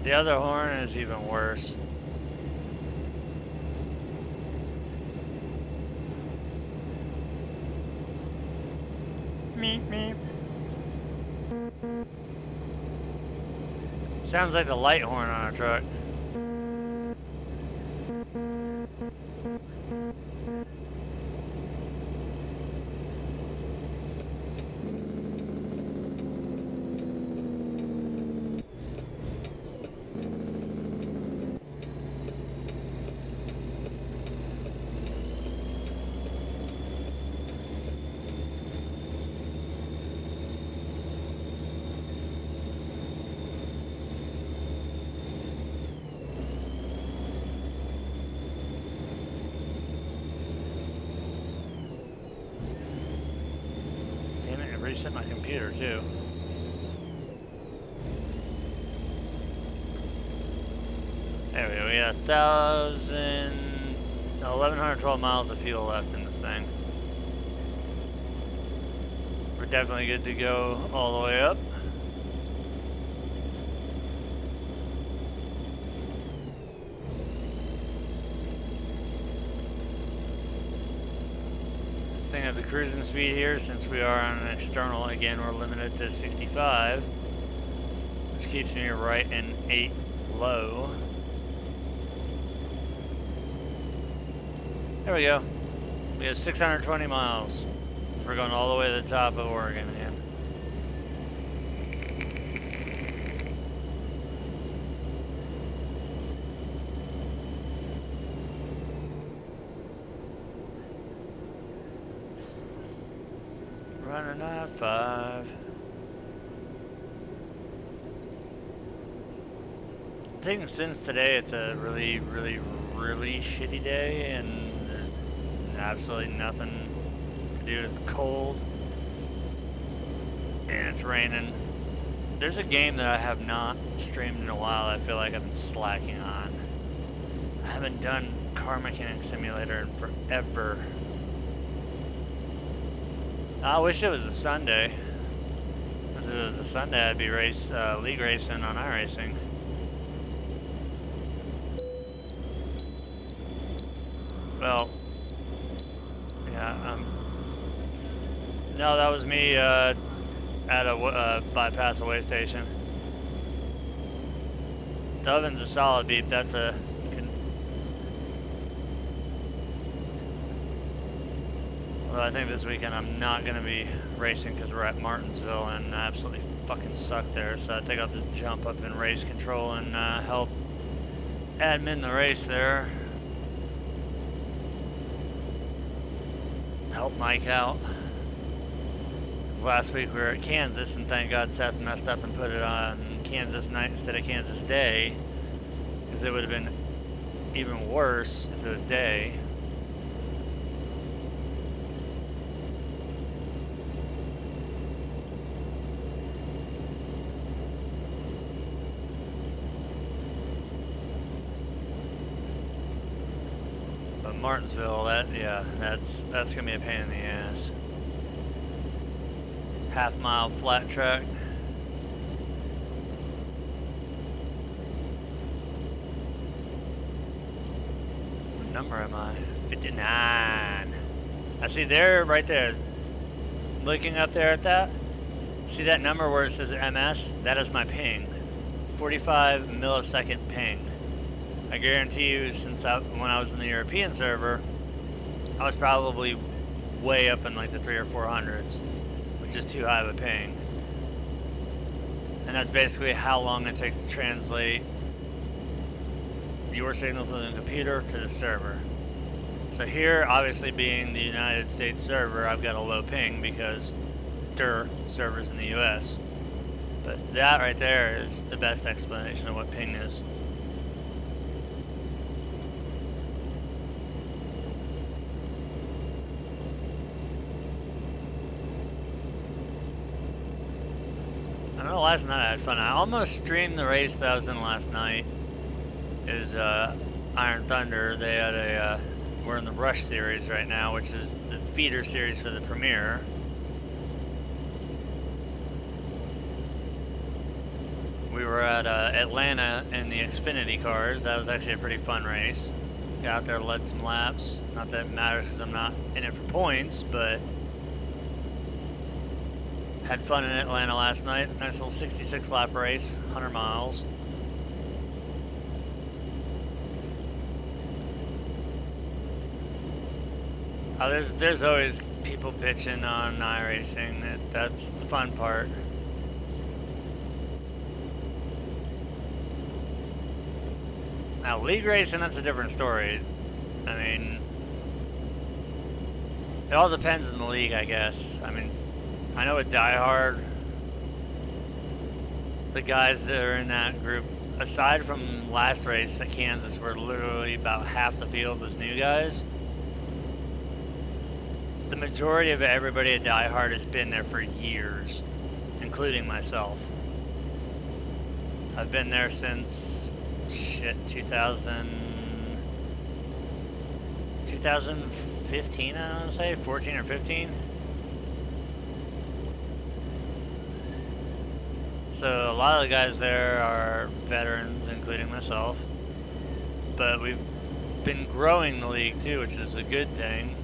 A: The other horn is even worse. Meep meep. Sounds like the light horn on a truck. Reset my computer too. There we go. We got 1,112 miles of fuel left in this thing. We're definitely good to go all the way up. Thing of the cruising speed here, since we are on an external, again we're limited to 65, which keeps me right in 8 low. There we go. We have 620 miles. We're going all the way to the top of Oregon again. Running I-5. think since today it's a really, really, really shitty day, and there's absolutely nothing to do. It's cold, and it's raining. There's a game that I have not streamed in a while I feel like I've been slacking on. I haven't done Car Mechanic Simulator in forever. I wish it was a Sunday. If it was a Sunday, I'd be league racing on iRacing. Well, yeah, no, that was me at a bypass away station. The oven's a solid beep. That's a. Well, I think this weekend I'm not gonna be racing because we're at Martinsville and I absolutely fucking suck there. So I think I'll just jump up in race control and help admin the race there. Help Mike out. Last week we were at Kansas, and thank God Seth messed up and put it on Kansas night instead of Kansas day, because it would have been even worse if it was day. But Martinsville, that's gonna be a pain in the ass. Half-mile flat track. What number am I? 59. I see there, right there. Looking up there at that. See that number where it says MS? That is my ping. 45 millisecond ping. I guarantee you, since when I was in the European server, I was probably way up in like the 300 or 400s. Which is too high of a ping. And that's basically how long it takes to translate your signal from the computer to the server. So here, obviously being the United States server, I've got a low ping because servers in the US. But that right there is the best explanation of what ping is. I know last night I had fun. I almost streamed the race that I was in last night. It was Iron Thunder. They had we're in the Rush series right now, which is the feeder series for the Premier. We were at Atlanta in the Xfinity cars. That was actually a pretty fun race. Got out there, led some laps. Not that it matters because I'm not in it for points, but had fun in Atlanta last night. Nice little 66 lap race, 100 miles. There's always people bitching on iRacing. That's the fun part. Now league racing, that's a different story. I mean, it all depends on the league, I guess. I mean, I know with Die Hard, the guys that are in that group, aside from last race at Kansas, where literally about half the field was new guys, the majority of everybody at Die Hard has been there for years, including myself. I've been there since, shit, 2015, I want to say, 14 or 15. So a lot of the guys there are veterans, including myself. But we've been growing the league too, which is a good thing.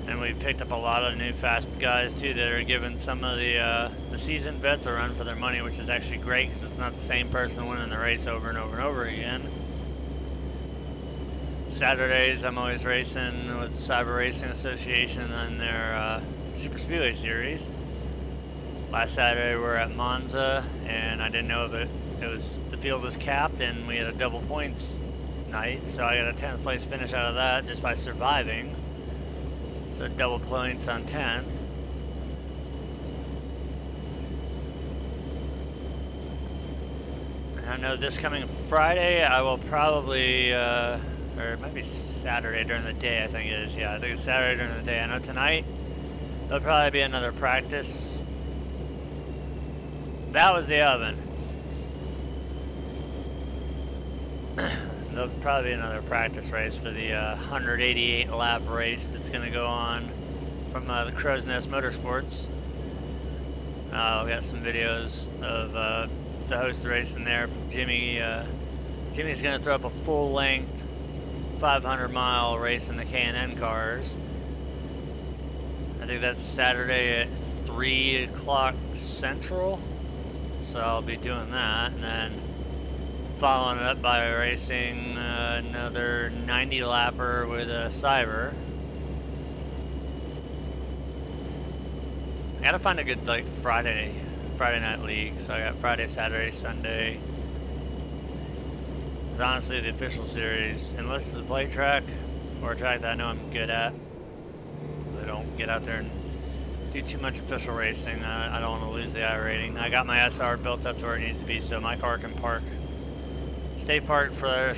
A: And we've picked up a lot of new fast guys too that are giving some of the seasoned vets a run for their money, which is actually great because it's not the same person winning the race over and over and over again. Saturdays I'm always racing with Cyber Racing Association on their Super Speedway series. Last Saturday we're at Monza, and I didn't know if the field was capped, and we had a double points night, so I got a 10th place finish out of that just by surviving. So double points on 10th. I know this coming Friday I will probably, or it might be Saturday during the day, I think it is. Yeah, I think it's Saturday during the day. I know tonight there'll probably be another practice. That was the oven. There'll probably be another practice race for the 188 lap race that's going to go on from the Crow's Nest Motorsports. We got some videos of the host race in there. Jimmy's going to throw up a full-length 500-mile race in the K&N cars. I think that's Saturday at 3 o'clock Central. So I'll be doing that, and then following it up by racing another 90 lapper with a Cyber. I gotta find a good like Friday night league. So I got Friday, Saturday, Sunday. It's honestly the official series, unless it's a plate track or a track that I know I'm good at. They don't get out there and do too much official racing. I don't want to lose the I rating. I got my SR built up to where it needs to be, so my car can stay parked for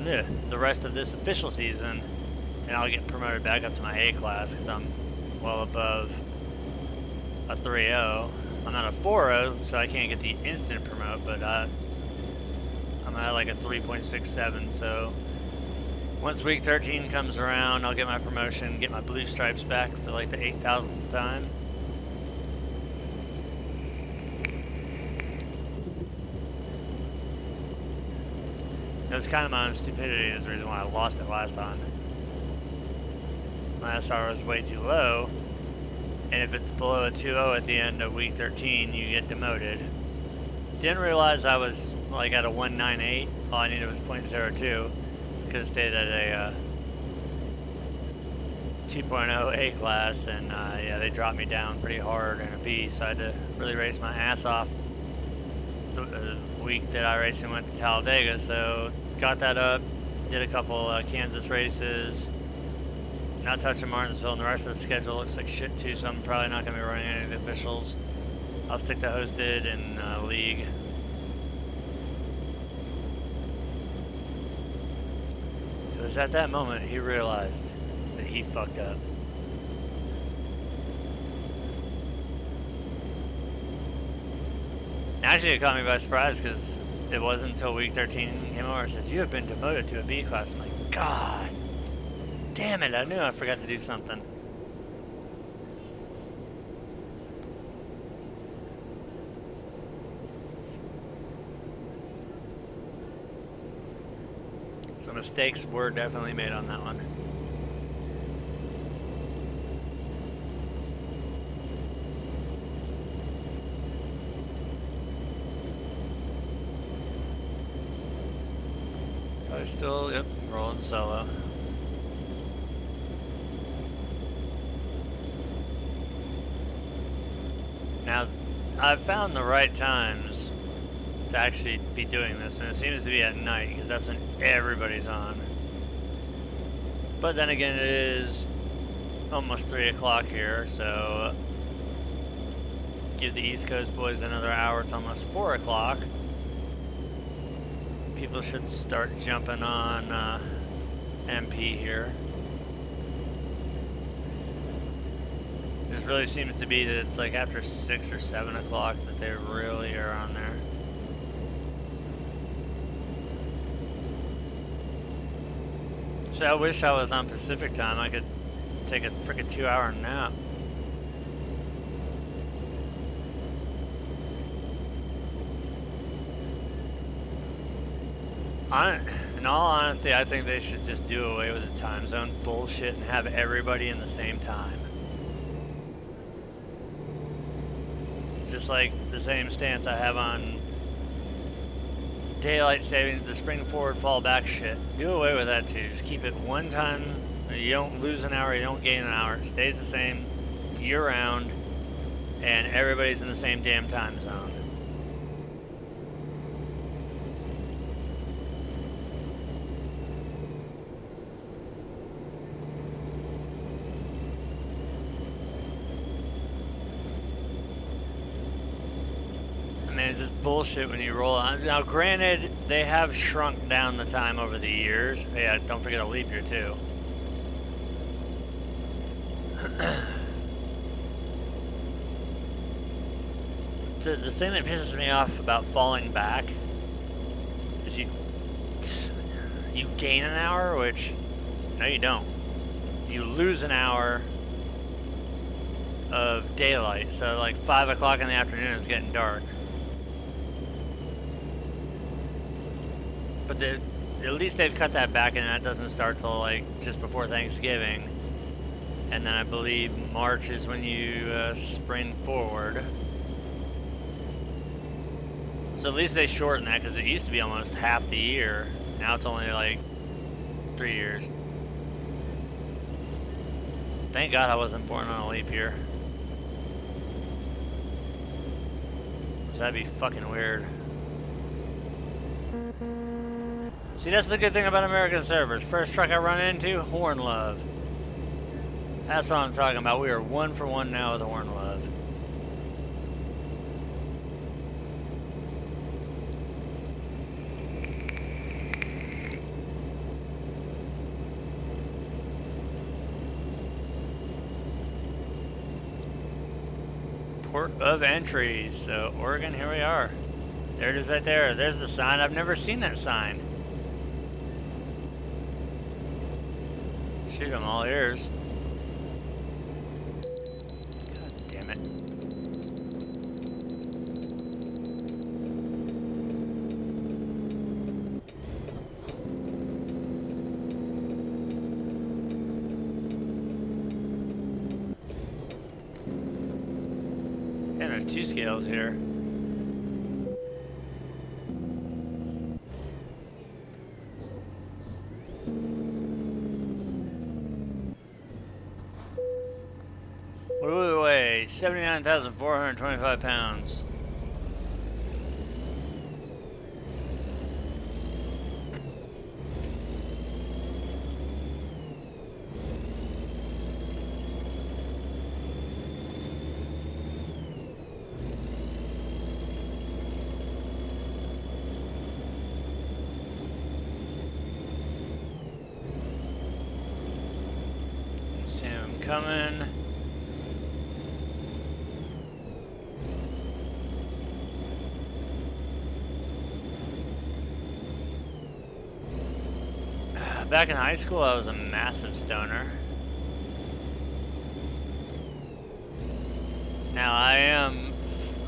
A: the rest of this official season, and I'll get promoted back up to my A class because I'm well above a 3.0. I'm not a 4.0, so I can't get the instant promote, but I'm at like a 3.67. So once week 13 comes around, I'll get my promotion, get my blue stripes back for like the 8,000th time. It was kind of my own stupidity is the reason why I lost it last time. My SR was way too low, and if it's below a 2.0 at the end of week 13, you get demoted. Didn't realize I was like at a 198. All I needed was 0.02. Could have stayed at a 2.0 A class, and yeah, they dropped me down pretty hard in a B, so I had to really race my ass off the week that I raced and went to Talladega. So got that up, did a couple Kansas races, not touching Martinsville, and the rest of the schedule looks like shit too, so I'm probably not going to be running any of the officials. I'll stick to hosted and league. It was at that moment he realized that he fucked up. Actually, it caught me by surprise because it wasn't until week 13 he came over and says, "You have been demoted to a B class." I'm like, God damn it, I knew I forgot to do something. So mistakes were definitely made on that one. Probably still, yep, rolling solo. Now, I've found the right times to actually be doing this, and it seems to be at night because that's when everybody's on. But then again, it is almost 3 o'clock here, so give the East Coast boys another hour. It's almost 4 o'clock. People should start jumping on MP here. It really seems to be that it's like after 6 or 7 o'clock that they really are on there. So I wish I was on Pacific time. I could take a freaking 2-hour nap. In all honesty, I think they should just do away with the time zone bullshit and have everybody in the same time. Just like the same stance I have on daylight savings, the spring forward, fall back shit. Do away with that too. Just keep it one time. You don't lose an hour, you don't gain an hour. It stays the same year round, and everybody's in the same damn time zone. saying is just bullshit when you roll on. Now, granted, they have shrunk down the time over the years. Yeah, don't forget a leap year too. The thing that pisses me off about falling back is you gain an hour, which no, you don't. You lose an hour of daylight. So like 5 o'clock in the afternoon, it's getting dark. But at least they've cut that back, and that doesn't start till like just before Thanksgiving. And then I believe March is when you spring forward. So at least they shortened that, because it used to be almost half the year. Now it's only like 3 years. Thank God I wasn't born on a leap year. 'Cause that'd be fucking weird. See, that's the good thing about American servers. First truck I run into, Horn Love. That's what I'm talking about. We are 1 for 1 now with Horn Love. Port of entry. So Oregon, here we are. There it is right there. There's the sign. I've never seen that sign. Shoot, I'm all ears. God damn it. Damn, there's 2 scales here. What do we weigh? 79,425 pounds. See him coming. Back in high school, I was a massive stoner. Now, I am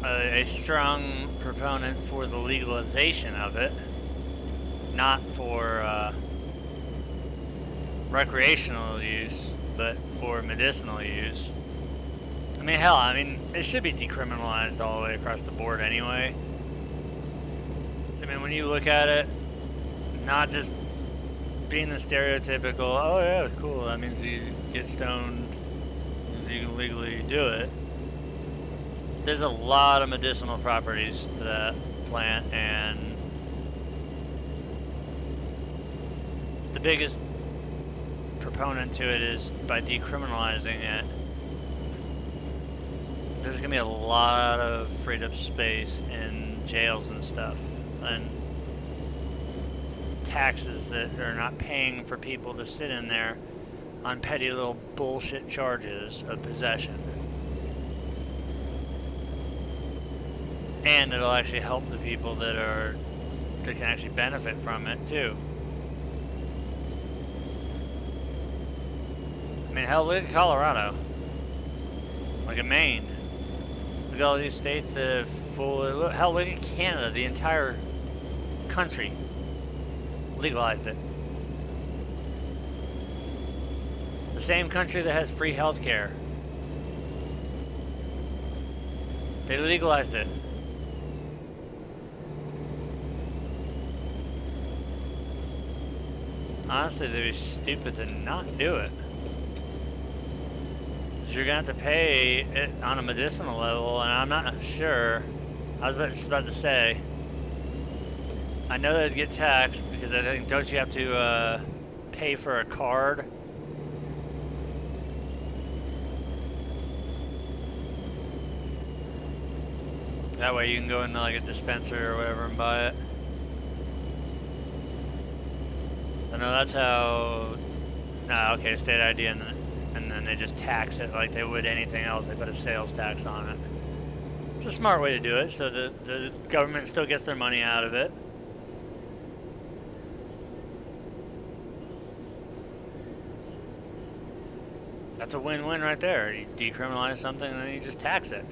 A: a strong proponent for the legalization of it, not for recreational use, but for medicinal use. I mean, hell, it should be decriminalized all the way across the board anyway. I mean, when you look at it, not just being the stereotypical, oh yeah, it's cool, that means you get stoned, means you can legally do it. There's a lot of medicinal properties to that plant, and the biggest proponent to it is by decriminalizing it. There's gonna be a lot of freed up space in jails and stuff, and taxes that are not paying for people to sit in there on petty little bullshit charges of possession. And it'll actually help the people that can actually benefit from it too. I mean, hell, look at Colorado. Look at Maine. Look at all these states that have full. Hell, look at Canada. The entire country legalized it. The same country that has free health care. They legalized it. Honestly, they'd be stupid to not do it. Because you're going to have to pay it on a medicinal level, and I'm not sure. I was just about to say, I know they'd get taxed because I think, don't you have to pay for a card? That way you can go into like a dispensary or whatever and buy it. I know that's how. Nah, okay, state ID, and then they just tax it like they would anything else. They put a sales tax on it. It's a smart way to do it, so the government still gets their money out of it. That's a win-win right there. You decriminalize something and then you just tax it.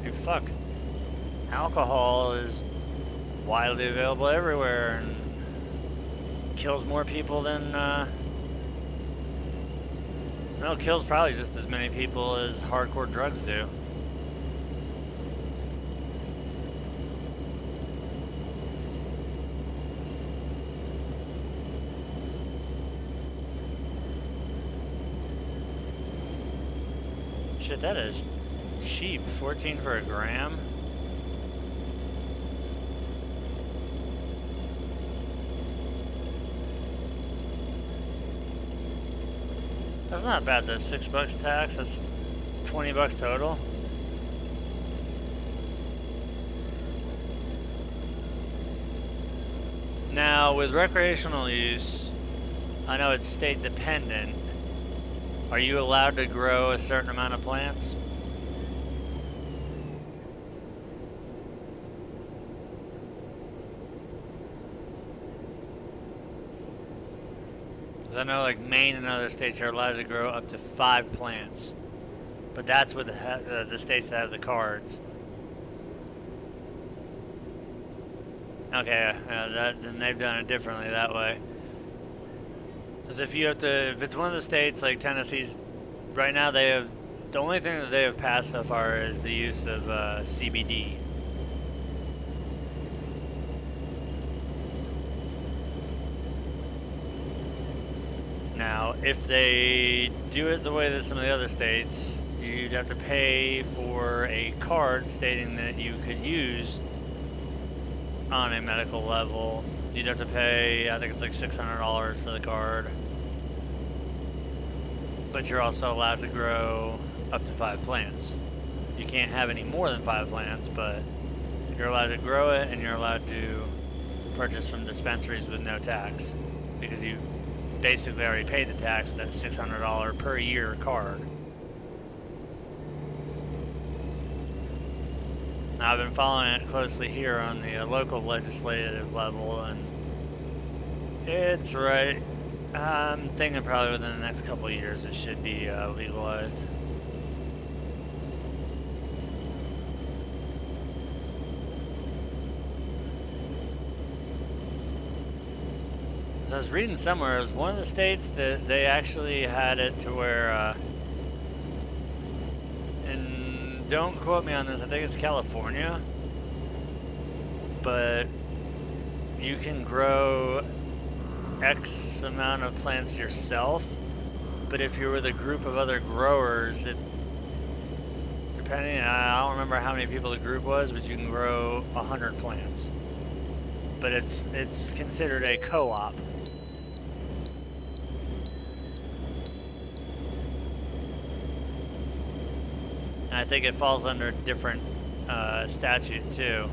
A: Dude, fuck. Alcohol is widely available everywhere and kills more people than, no, kills probably just as many people as hardcore drugs do. Shit, that is cheap. 14 for a gram. That's not bad though. $6 tax. That's $20 total. Now with recreational use, I know it's state dependent. Are you allowed to grow a certain amount of plants? Because I know like Maine and other states are allowed to grow up to 5 plants. But that's with the states that have the cards. Okay, then they've done it differently that way. Because if it's one of the states like Tennessee's, right now they have, the only thing that they have passed so far is the use of CBD. Now, if they do it the way that some of the other states, you'd have to pay for a card stating that you could use on a medical level. You'd have to pay, I think it's like $600 for the card. But you're also allowed to grow up to 5 plants. You can't have any more than 5 plants, but you're allowed to grow it and you're allowed to purchase from dispensaries with no tax. Because you basically already paid the tax with that $600 per year card. Now, I've been following it closely here on the local legislative level, and it's right. I'm thinking probably within the next couple of years it should be legalized. I was reading somewhere, it was one of the states that they actually had it to where, and don't quote me on this, I think it's California, but you can grow X amount of plants yourself, but if you're with a group of other growers, depending, I don't remember how many people the group was, but you can grow 100 plants. But it's considered a co-op. And I think it falls under a different statute too.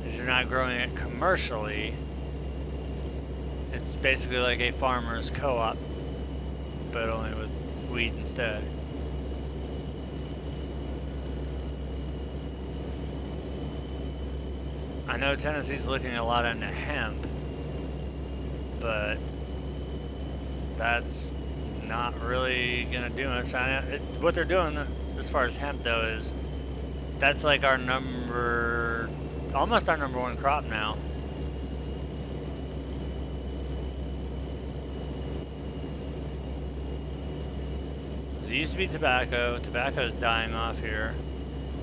A: Because you're not growing it commercially. It's basically like a farmer's co-op, but only with weed instead. I know Tennessee's looking a lot into hemp, but that's not really gonna do much. What they're doing as far as hemp though is that's like our almost our number 1 crop now. It used to be tobacco. Tobacco's dying off here.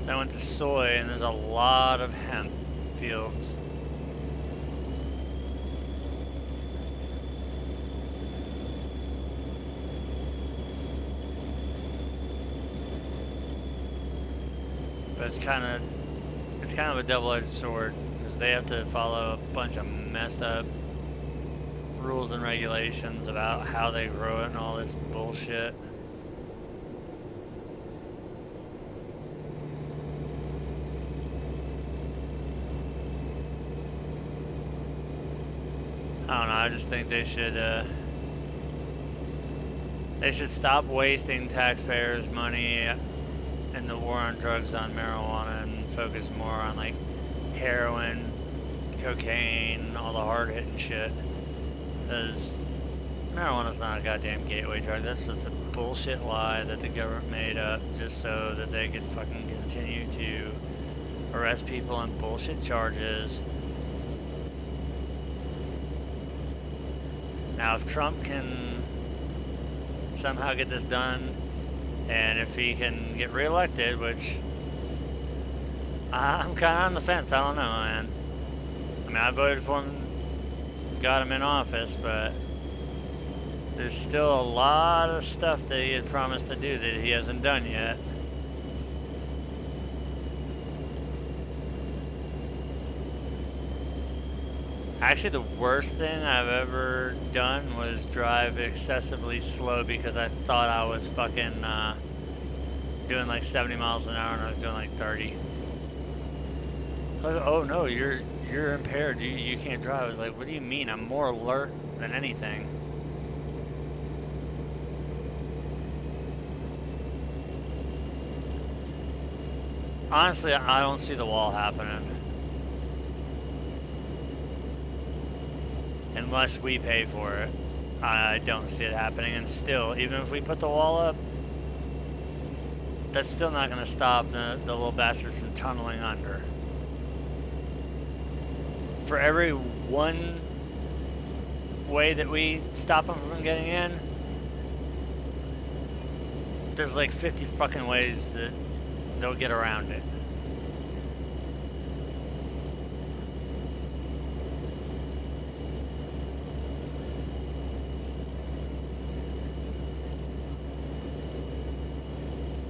A: Then I went to soy, and there's a lot of hemp fields. But it's kind of a double-edged sword because they have to follow a bunch of messed up rules and regulations about how they grow it and all this bullshit. I don't know. I just think they should stop wasting taxpayers' money in the war on drugs on marijuana and focus more on like heroin, cocaine, all the hard-hitting shit. Because marijuana's not a goddamn gateway drug. That's just a bullshit lie that the government made up just so that they could fucking continue to arrest people on bullshit charges. Now, if Trump can somehow get this done, and if he can get reelected, which I'm kind of on the fence, I don't know, man. I mean, I voted for him, got him in office, but there's still a lot of stuff that he had promised to do that he hasn't done yet. Actually, the worst thing I've ever done was drive excessively slow because I thought I was fucking doing like 70 miles an hour and I was doing like 30. Like, oh no, you're impaired. You can't drive. I was like, what do you mean? I'm more alert than anything. Honestly, I don't see the wall happening. Unless we pay for it. I don't see it happening. And still, even if we put the wall up, that's still not going to stop the little bastards from tunneling under. For every one way that we stop them from getting in, there's like 50 fucking ways that they'll get around it.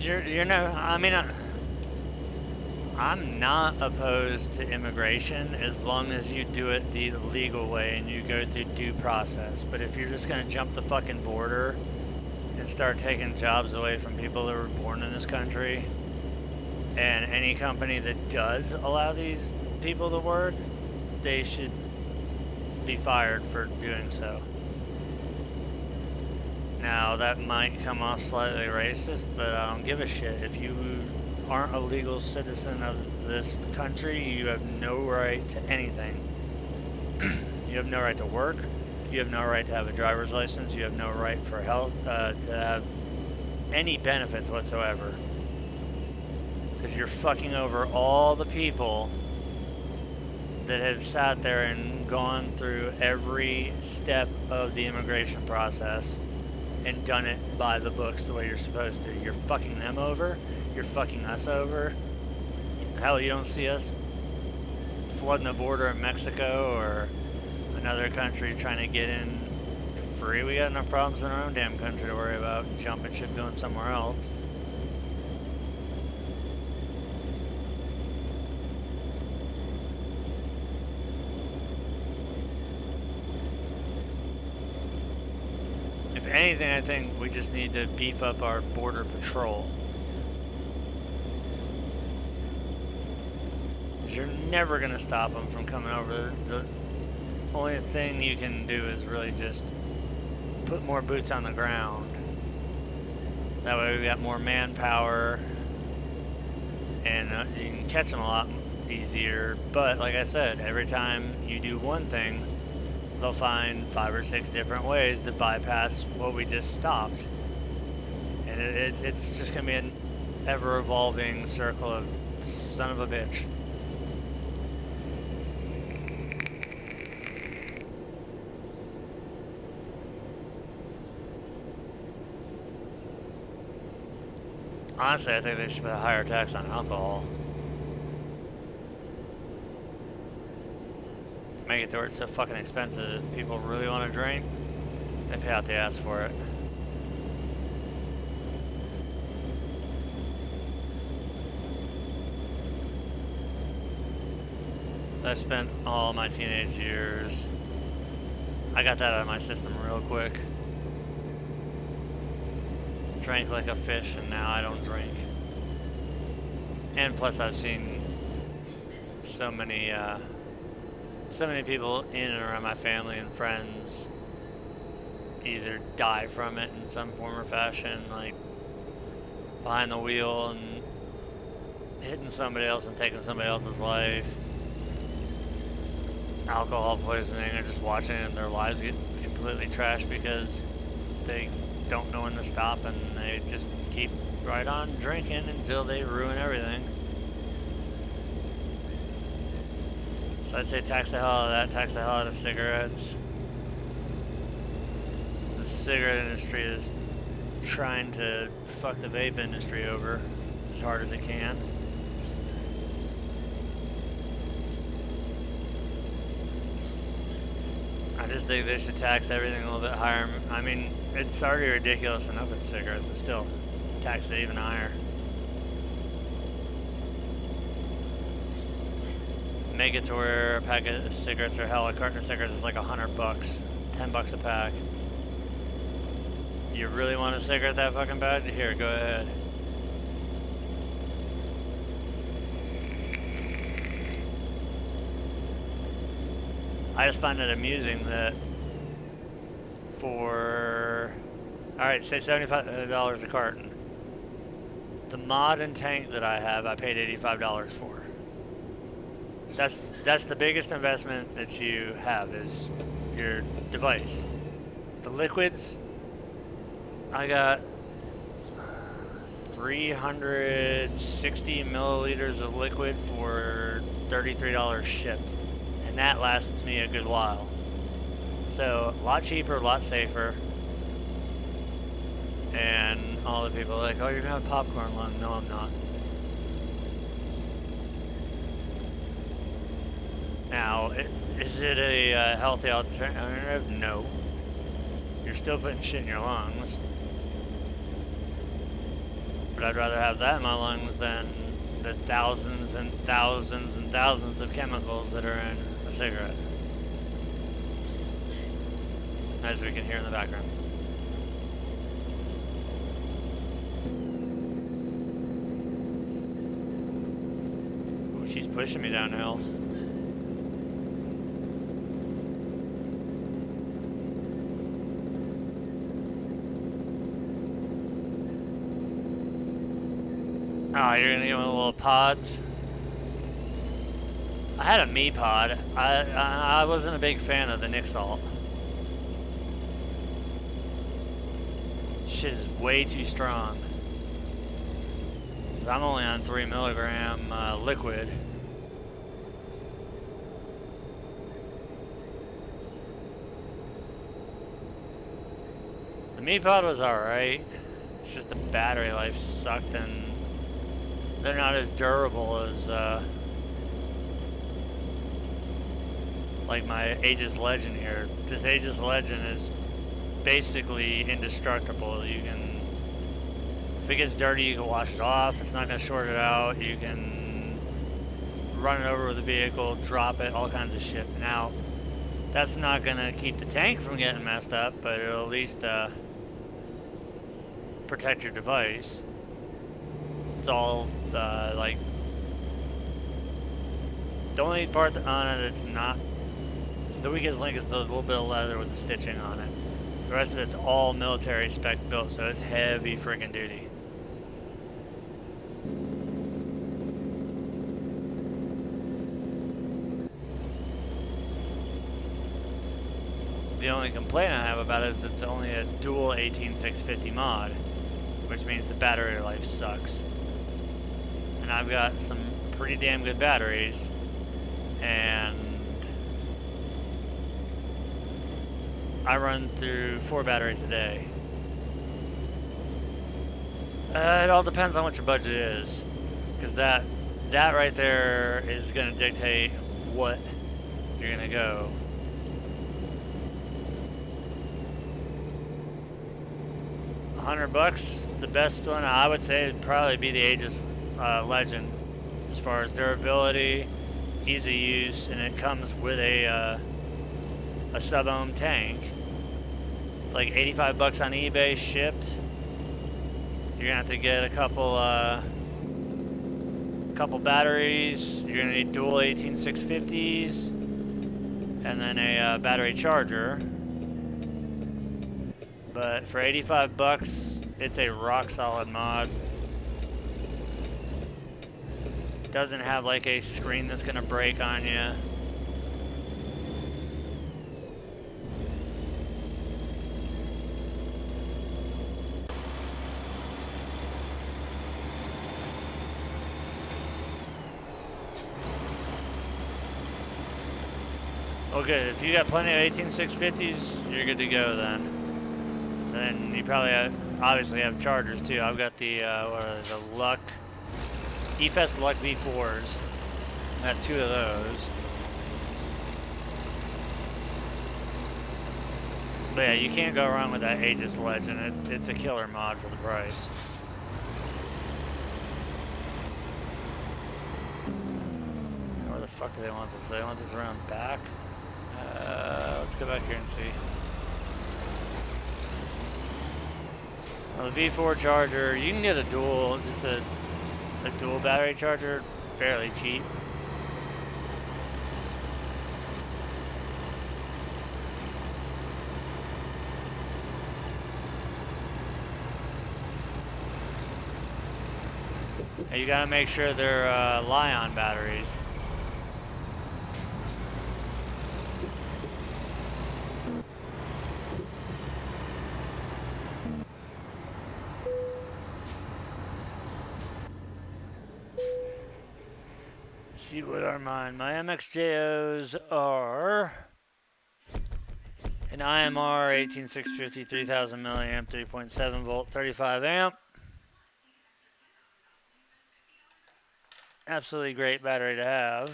A: You're no, I mean, I'm not opposed to immigration as long as you do it the legal way and you go through due process. But if you're just gonna jump the fucking border and start taking jobs away from people that were born in this country, and any company that does allow these people to work, they should be fired for doing so. Now, that might come off slightly racist, but I don't give a shit. If you aren't a legal citizen of this country, you have no right to anything. You have no right to work. You have no right to have a driver's license. You have no right for health, to have any benefits whatsoever. Because you're fucking over all the people that have sat there and gone through every step of the immigration process and done it by the books the way you're supposed to. You're fucking them over. You're fucking us over. Hell, you don't see us flooding the border in Mexico or another country trying to get in for free. We got enough problems in our own damn country to worry about jumping ship going somewhere else. If anything, I think we just need to beef up our border patrol. You're never going to stop them from coming over. The only thing you can do is really just put more boots on the ground. That way we got more manpower and you can catch them a lot easier. But like I said, every time you do one thing, they'll find 5 or 6 different ways to bypass what we just stopped. And it's just going to be an ever-evolving circle of son of a bitch. Honestly, I think they should put a higher tax on alcohol. Make it to where it's so fucking expensive. If people really want to drink, they pay out the ass for it. I spent all my teenage years, I got that out of my system real quick. Drank like a fish and now I don't drink. And plus I've seen so many so many people in and around my family and friends either die from it in some form or fashion, like behind the wheel and hitting somebody else and taking somebody else's life, alcohol poisoning, or just watching their lives get completely trashed because they don't know when to stop and they just keep right on drinking until they ruin everything. So I'd say tax the hell out of that, tax the hell out of cigarettes. The cigarette industry is trying to fuck the vape industry over as hard as it can. I just think they should tax everything a little bit higher. I mean, it's already ridiculous enough with cigarettes, but still, tax it even higher. Make it to where a packet of cigarettes, or hell, a carton of cigarettes is like $100, $10 a pack. You really want a cigarette that fucking bad? Here, go ahead. I just find it amusing that for, alright, say $75 a carton. The mod and tank that I have, I paid $85 for. That's the biggest investment that you have, is your device. The liquids, I got 360 milliliters of liquid for $33 shipped. And that lasts me a good while. So, a lot cheaper, a lot safer. And all the people are like, oh, you're gonna have popcorn lung. No, I'm not. Now, is it a healthy alternative? No. You're still putting shit in your lungs. But I'd rather have that in my lungs than the thousands and thousands and thousands of chemicals that are in a cigarette. As we can hear in the background. Oh, she's pushing me downhill. Oh, you're gonna get one of the little pods? I had a me pod. I wasn't a big fan of the Nixalt. Shit is way too strong. 'Cause I'm only on 3 milligram liquid. The me pod was alright. It's just the battery life sucked, and they're not as durable as like my Aegis Legend here. This Aegis Legend is basically indestructible. You can, if it gets dirty, you can wash it off. It's not gonna short it out. You can run it over with a vehicle, drop it, all kinds of shit. Now, that's not gonna keep the tank from getting messed up, but it'll at least protect your device. It's all like, the only part on it that's not the weakest link is the little bit of leather with the stitching on it. The rest of it's all military spec built, so it's heavy freaking duty. The only complaint I have about it is it's only a dual 18650 mod, which means the battery life sucks. And I've got some pretty damn good batteries, and I run through 4 batteries a day. It all depends on what your budget is, because that right there is going to dictate what you're going to go. $100, the best one I would say would probably be the Aegis Legend, as far as durability, easy use, and it comes with a sub-ohm tank. It's like $85 on eBay shipped. You're gonna have to get a couple batteries. You're gonna need dual 18650s. and then a battery charger. But for 85 bucks, it's a rock solid mod. Doesn't have like a screen that's gonna break on you. Okay, if you got plenty of 18650s, you're good to go then. Then you probably obviously have chargers too. I've got the what are they, the Luck EFS Luck V4s. I got 2 of those. But yeah, you can't go wrong with that Aegis Legend. It's a killer mod for the price. Where the fuck do they want this? They want this around back? Let's go back here and see. Well, the V4 charger, you can get a dual, just a dual battery charger, fairly cheap. And you gotta make sure they're Li-ion batteries. See what are mine. My MXJOs are an IMR 18650 3000 milliamp 3.7 volt 35 amp. Absolutely great battery to have.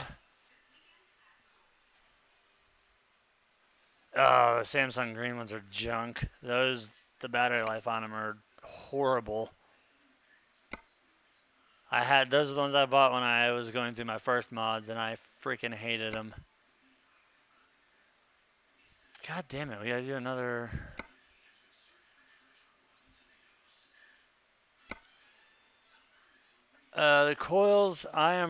A: Oh, the Samsung green ones are junk. Those, the battery life on them are horrible. Those are the ones I bought when I was going through my first mods, and I freaking hated them. God damn it, we gotta do another. The coils, I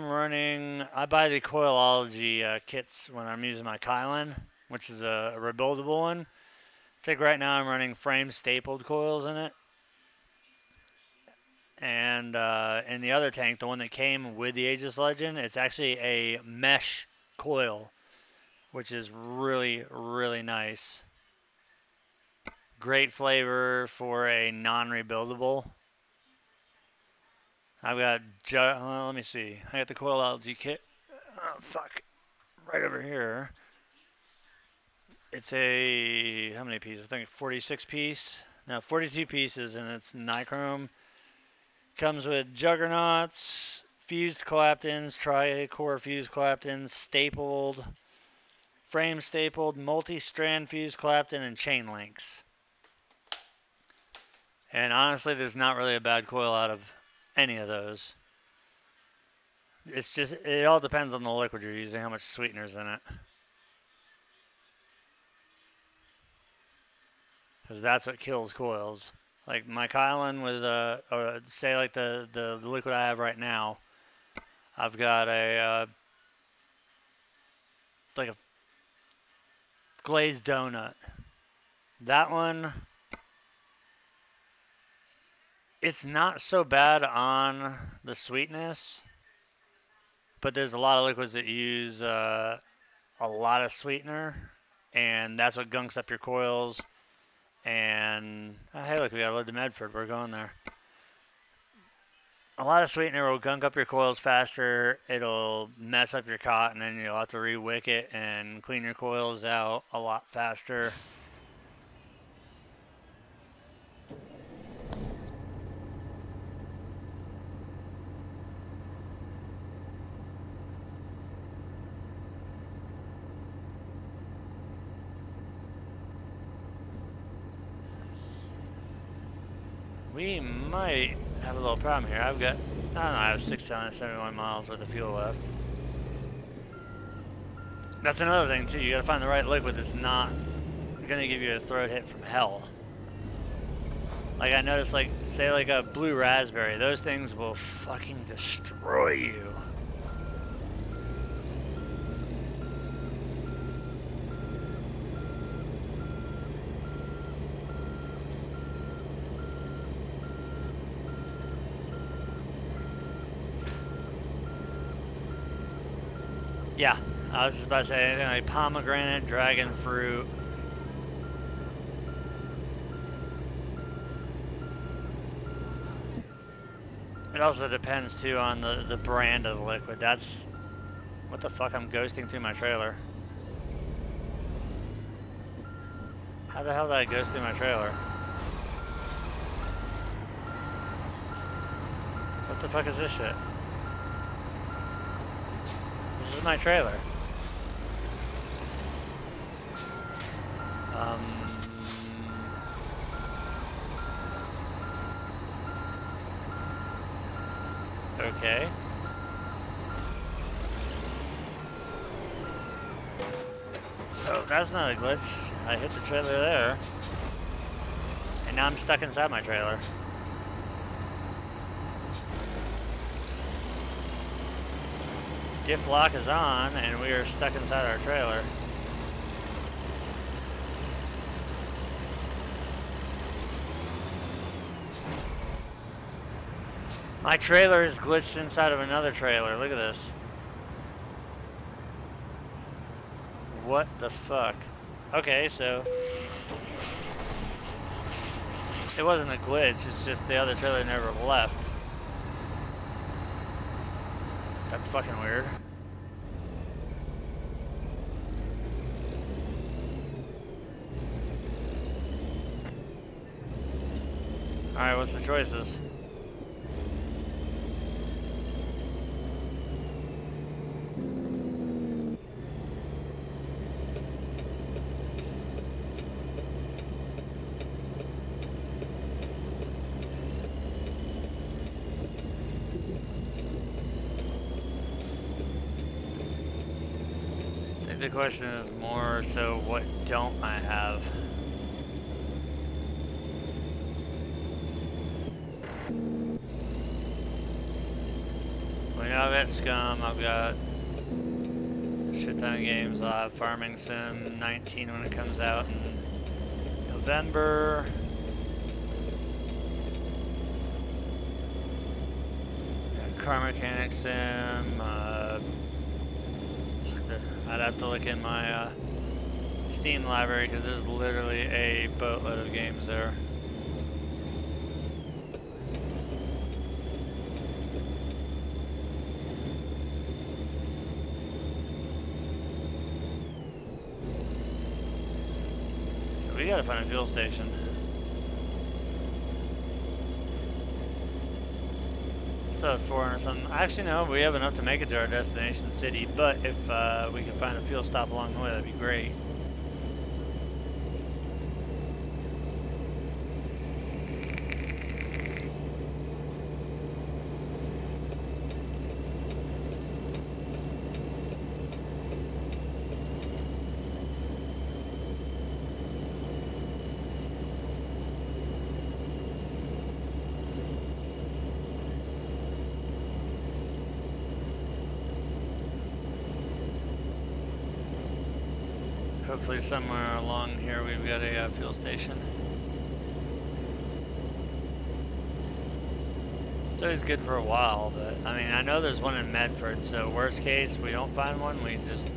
A: buy the Coilology kits when I'm using my Kylan, which is a rebuildable one. I think right now I'm running frame stapled coils in it. And in the other tank, the one that came with the Aegis Legend, it's actually a mesh coil, which is really, really nice. Great flavor for a non-rebuildable. I've got, well, let me see. I got the Coilology kit. Oh, fuck. Right over here. It's a, how many pieces? I think 46 piece. No, 42 pieces, and it's nichrome. Comes with juggernauts, fused claptons, tri-core fused claptons, stapled, frame stapled, multi-strand fused clapton, and chain links. And honestly, there's not really a bad coil out of any of those. It's just, it all depends on the liquid you're using, how much sweetener's in it. Because that's what kills coils. Like my Kylan with say like the liquid I have right now, I've got a like a glazed donut. That one, it's not so bad on the sweetness, but there's a lot of liquids that use a lot of sweetener, and that's what gunks up your coils. And hey, look, we gotta load the Medford. We're going there. A lot of sweetener will gunk up your coils faster. It'll mess up your cot, and then you'll have to re-wick it and clean your coils out a lot faster. We might have a little problem here. I don't know, I have 671 miles worth of fuel left. That's another thing too, you gotta find the right liquid that's not gonna give you a throat hit from hell. Like I noticed, like, say like a blue raspberry, those things will fucking destroy you. Yeah, I was just about to say anything like pomegranate, dragon fruit. It also depends too on the brand of the liquid. That's what the fuck, I'm ghosting through my trailer. How the hell did I ghost through my trailer? What the fuck is this shit? This is my trailer. Okay. Oh, that's not a glitch. I hit the trailer there. And now I'm stuck inside my trailer. Diff lock is on, and we are stuck inside our trailer. My trailer is glitched inside of another trailer. Look at this. What the fuck? Okay, so it wasn't a glitch, it's just the other trailer never left. That's fucking weird. Alright, what's the choices? I think the question is more so, what don't I have? Well, yeah, I've got Scum, I've got a shit ton of games. I'll have Farming Sim 19 when it comes out in November. Got Car Mechanic Sim. I'd have to look in my Steam library because there's literally a boatload of games there. So we gotta find a fuel station. Still have 400 something. Actually, no, we have enough to make it to our destination city, but if we can find a fuel stop along the way, that'd be great. Hopefully somewhere along here we've got a fuel station. It's always good for a while, but I mean, I know there's one in Medford, so worst case, we don't find one, we just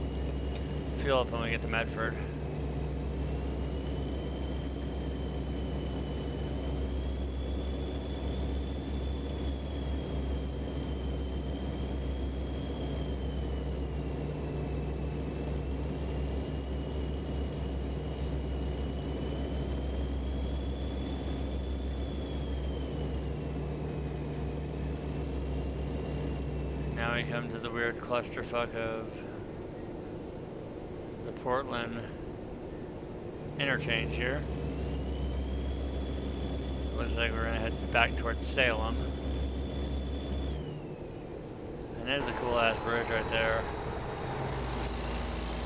A: fuel up when we get to Medford. Now we come to the weird clusterfuck of the Portland interchange here. Looks like we're gonna head back towards Salem. And there's the cool ass bridge right there.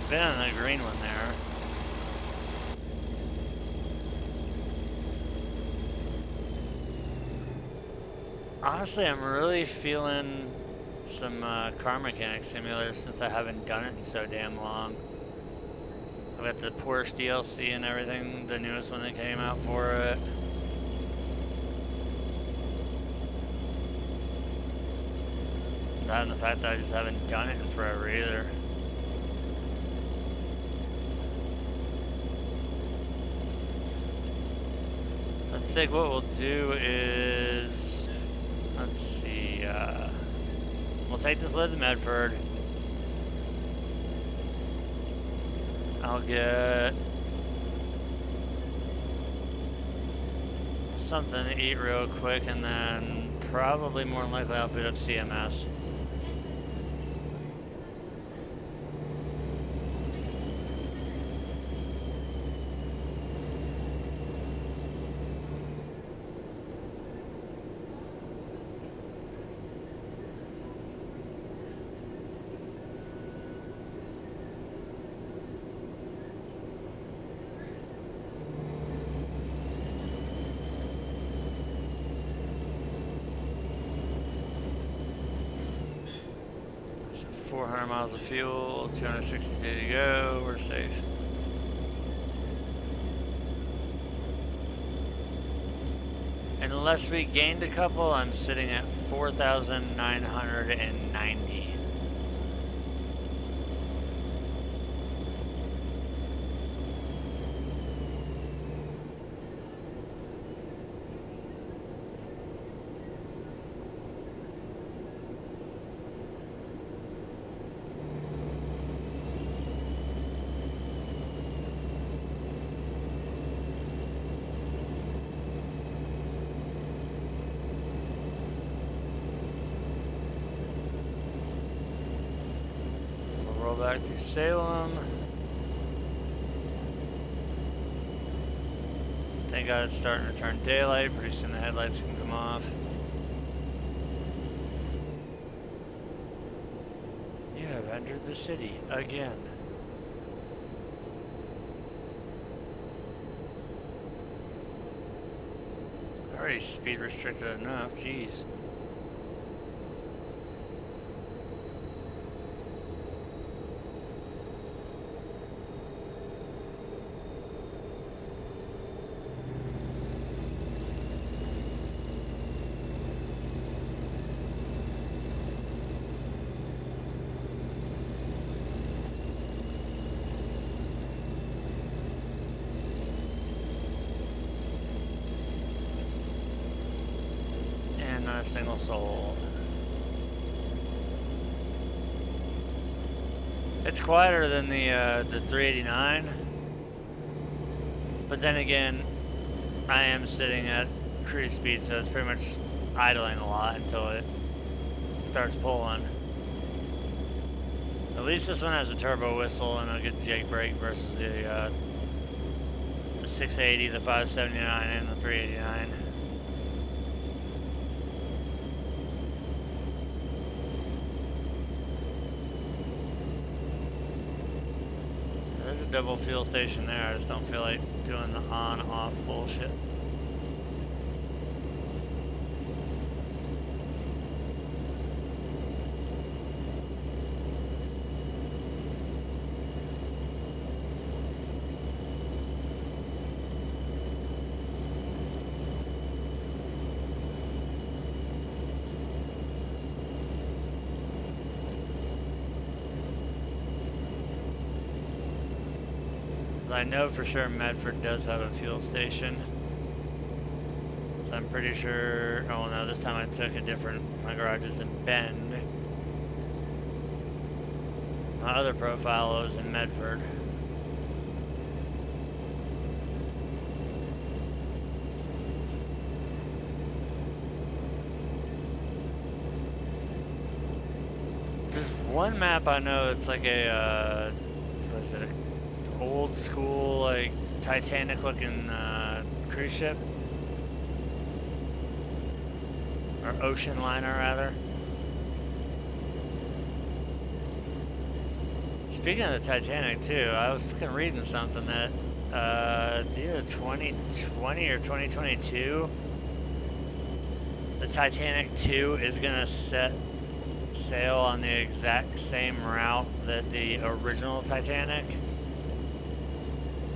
A: Been on the green one there. Honestly, I'm really feeling some car mechanic simulators since I haven't done it in so damn long. I've got the Porsche DLC and everything, the newest one that came out for it. That and the fact that I just haven't done it in forever either. I think what we'll do is, let's see, we'll take this lead to Medford. I'll get something to eat real quick, and then probably more than likely I'll boot up CMS. So 400 miles of fuel, 260 to go, we're safe. Unless we gained a couple, I'm sitting at 4,990. Roll back through Salem. Thank God it's starting to turn daylight. Pretty soon the headlights can come off. You have entered the city again. Already speed restricted enough, jeez. Not a single soul. It's quieter than the 389, but then again, I am sitting at cruise speed, so it's pretty much idling a lot until it starts pulling. At least this one has a turbo whistle and a good jake brake versus the 680, the 579, and the 389. There's a double fuel station there, I just don't feel like doing the on-off bullshit. I know for sure Medford does have a fuel station. So I'm pretty sure, oh no, this time I took a different, my garage is in Bend. My other profile was in Medford. There's one map I know, it's like a, what is it, a old school, like Titanic looking cruise ship, or ocean liner rather. Speaking of the Titanic too, I was fucking reading something that either 2020 or 2022, the Titanic 2 is gonna set sail on the exact same route that the original Titanic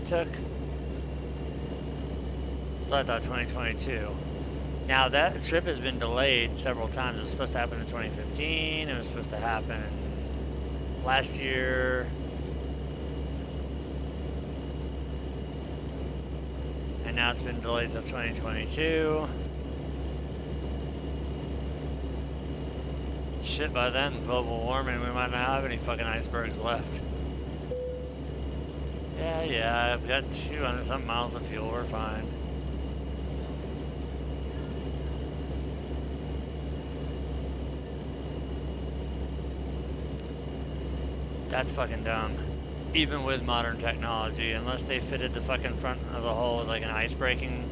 A: took. So I thought 2022. Now that trip has been delayed several times. It was supposed to happen in 2015. It was supposed to happen last year. and now it's been delayed till 2022. Shit, by then, global warming, we might not have any fucking icebergs left. Yeah, I've got 200 something miles of fuel, we're fine. That's fucking dumb. Even with modern technology, unless they fitted the fucking front of the hull with like an ice breaking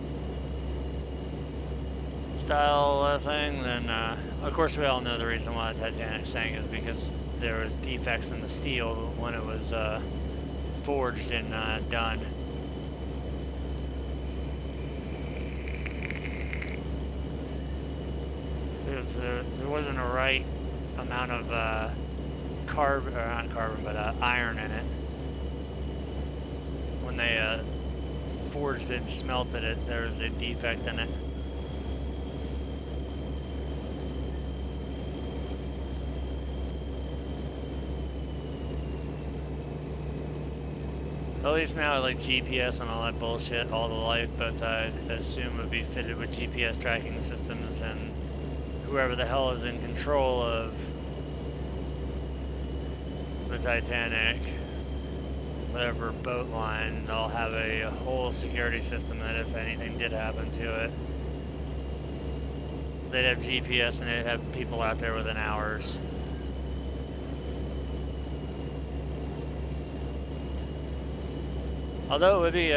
A: style thing, then of course we all know the reason why the Titanic sank is because there was defects in the steel when it was forged and done. There wasn't a right amount of carbon, or not carbon, but iron in it. When they forged it and smelted it, there was a defect in it. At least now, like GPS and all that bullshit, all the lifeboats I assume would be fitted with GPS tracking systems, and whoever the hell is in control of the Titanic, whatever boat line, they'll have a whole security system that if anything did happen to it, they'd have GPS and they'd have people out there within hours. Although it would be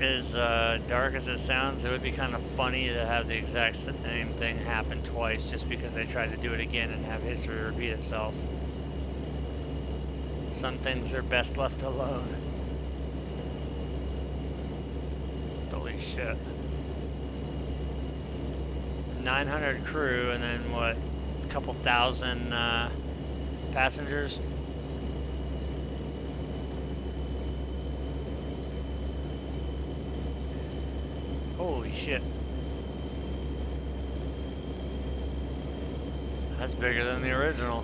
A: as dark as it sounds, it would be kind of funny to have the exact same thing happen twice just because they tried to do it again and have history repeat itself. Some things are best left alone. Holy shit. 900 crew and then what, a couple thousand passengers? Holy shit. That's bigger than the original.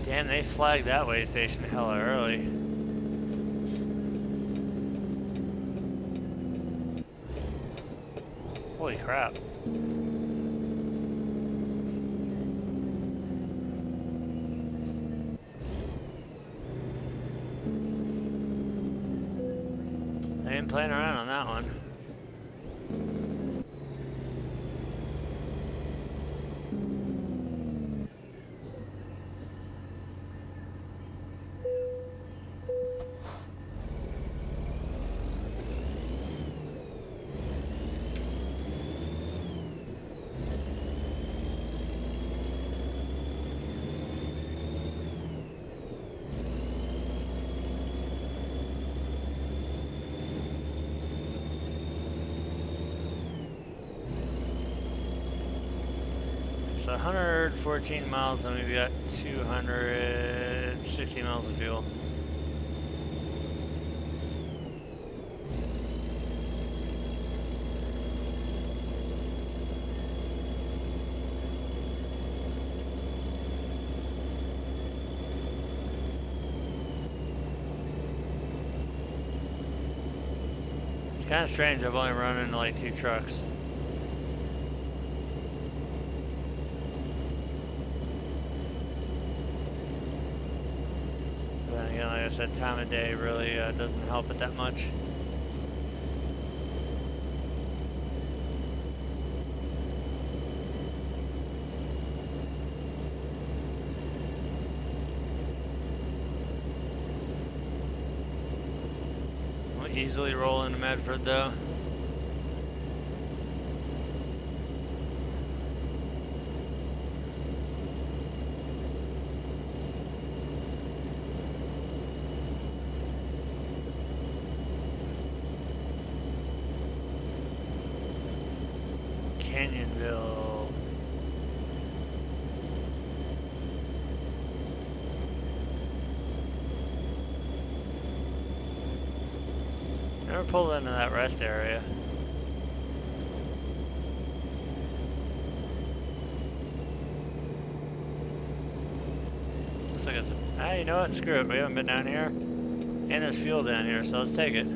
A: Damn, they flagged that way station hella early. Holy crap. They ain't playing around on that one. So 114 miles and we've got 260 miles of fuel. It's kind of strange, I've only run into like 2 trucks. Again, like I said, time of day really doesn't help it that much. We'll easily roll into Medford though. We're pulled into that rest area. Looks like it's a, you know what? Screw it. We haven't been down here. And there's fuel down here, so let's take it.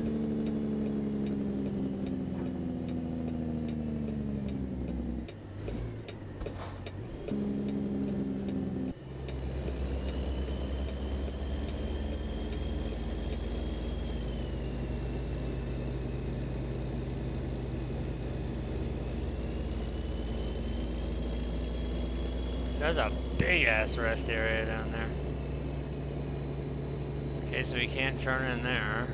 A: There's a big ass rest area down there. Okay, so we can't turn in there.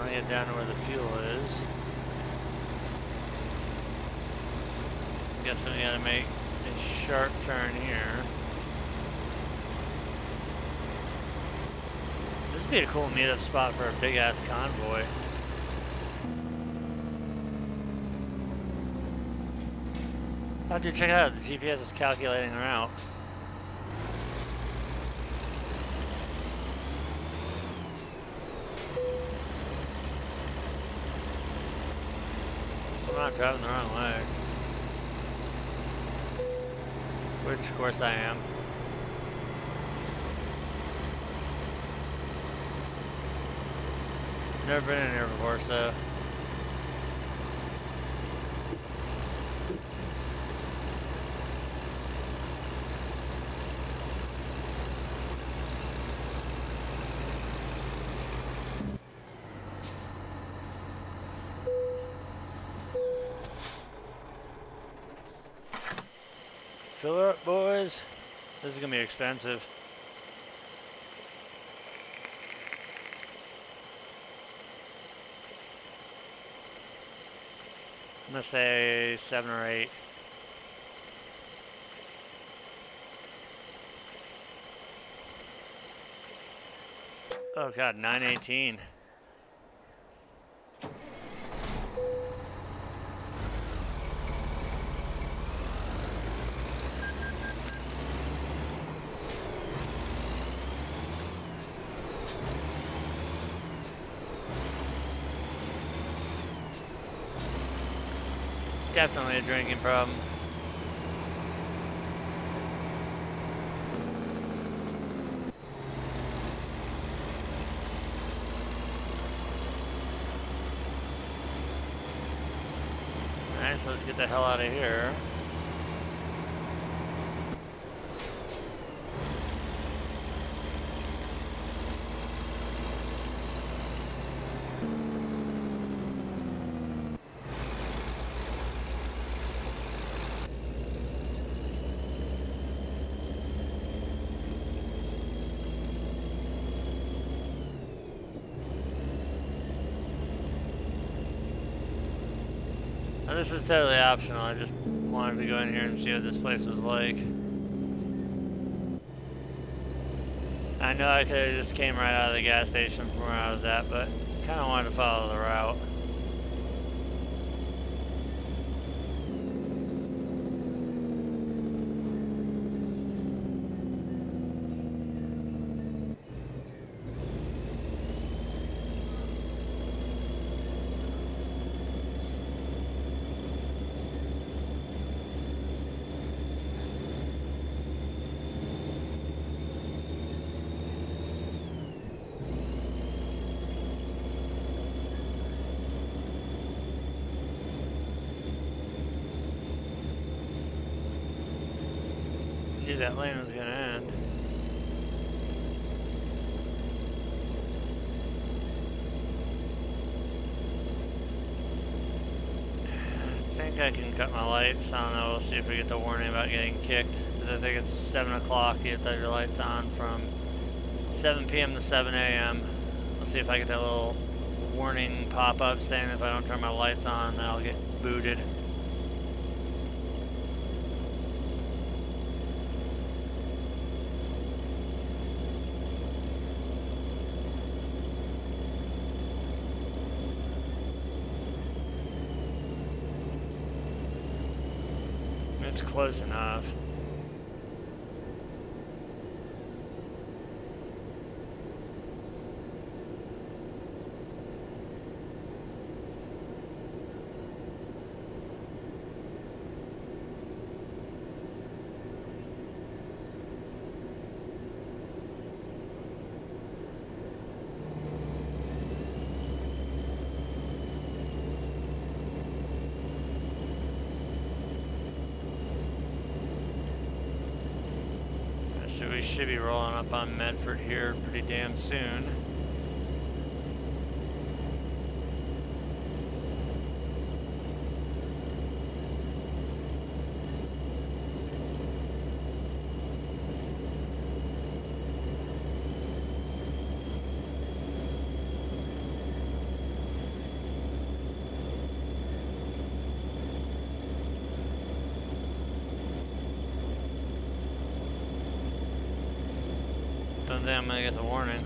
A: Get down to where the fuel is. Guessing we gotta make a sharp turn here. This would be a cool meetup spot for a big ass convoy. Oh dude, check it out, the GPS is calculating the route. I'm not driving the wrong way. Which, of course, I am. Never been in here before, so. Fill her up, boys. This is gonna be expensive. I'm gonna say 7 or 8. Oh god, 918. Definitely a drinking problem. Alright, so let's get the hell out of here. Now, this is totally optional, I just wanted to go in here and see what this place was like. I know I could have just came right out of the gas station from where I was at, but kind of wanted to follow the route. Knew that lane was gonna end. I think I can cut my lights. I don't know, we'll see if we get the warning about getting kicked. because I think it's 7 o'clock. You have to have your lights on from 7 p.m. to 7 a.m. We'll see if I get that little warning pop-up saying if I don't turn my lights on, then I'll get booted. It's close enough. So we should be rolling up on Medford here pretty damn soon. Someday I'm gonna get the warning.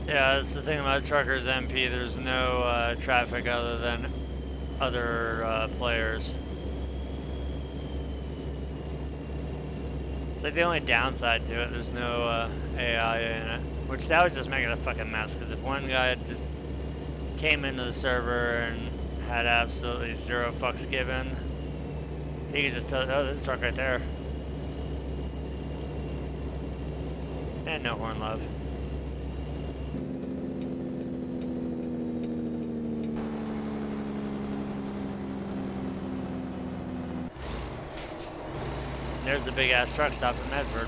A: Yeah, that's the thing about Truckers MP. There's no traffic other than other players. It's like the only downside to it, there's no AI in it. Which that would just make it a fucking mess, because if one guy just came into the server and had absolutely zero fucks given, he could just tell, oh, there's a truck right there. And no horn love. There's the big ass truck stop in Medford.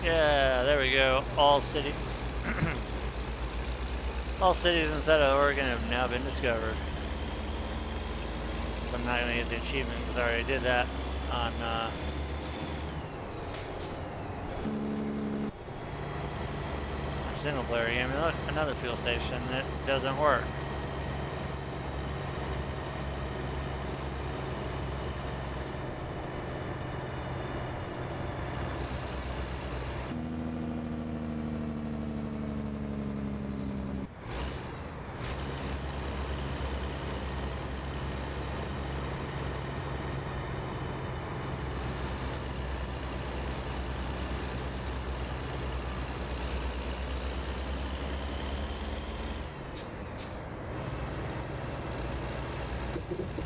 A: Yeah, there we go. All cities. All cities inside of Oregon have now been discovered. So I'm not going to get the achievement because I already did that on a single player game. Look, another fuel station that doesn't work.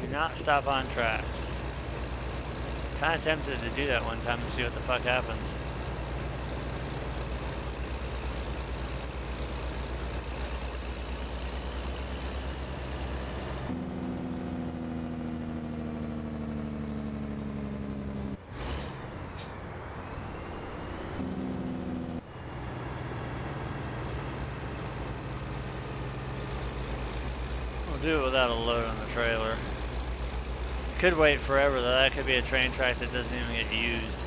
A: Do not stop on tracks. Kind of tempted to do that one time to see what the fuck happens. We'll do it without a load on the trailer. Could wait forever though, that could be a train track that doesn't even get used.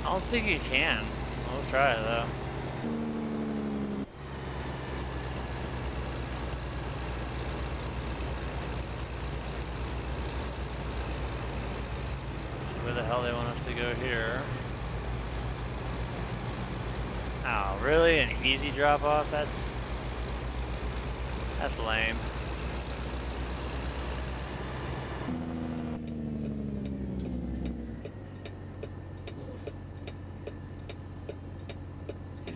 A: I don't think you can. We'll try it though. go here. Oh, really? An easy drop off? That's lame.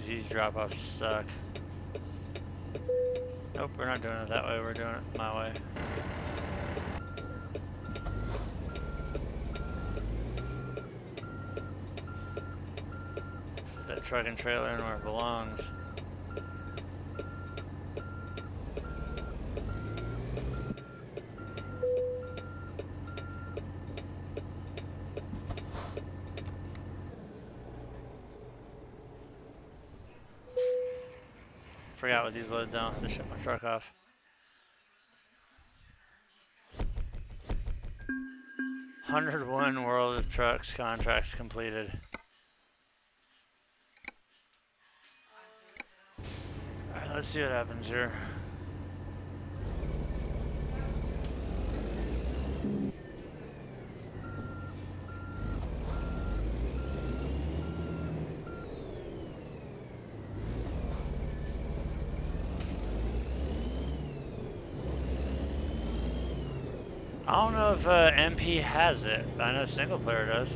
A: These drop offs suck. Nope, we're not doing it that way, we're doing it my way. Put that truck and trailer in where it belongs. Forgot what these loads down, had to shut my truck off. "101 World of Trucks contracts completed." Alright, let's see what happens here. I don't know if MP has it, but I know single player does.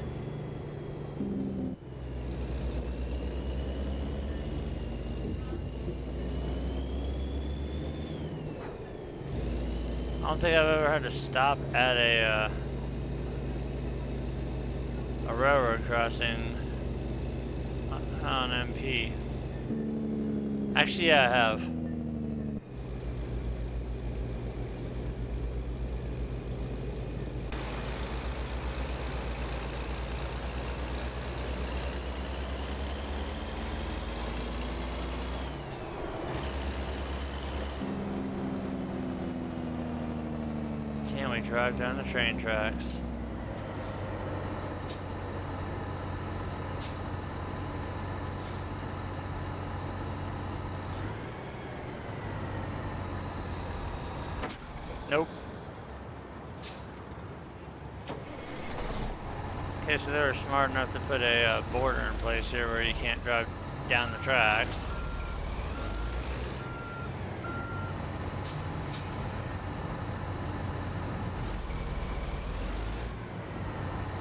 A: I don't think I've ever had to stop at a railroad crossing on MP. Actually, yeah, I have. Can we drive down the train tracks? Nope. Okay, so they were smart enough to put a border in place here where you can't drive down the tracks.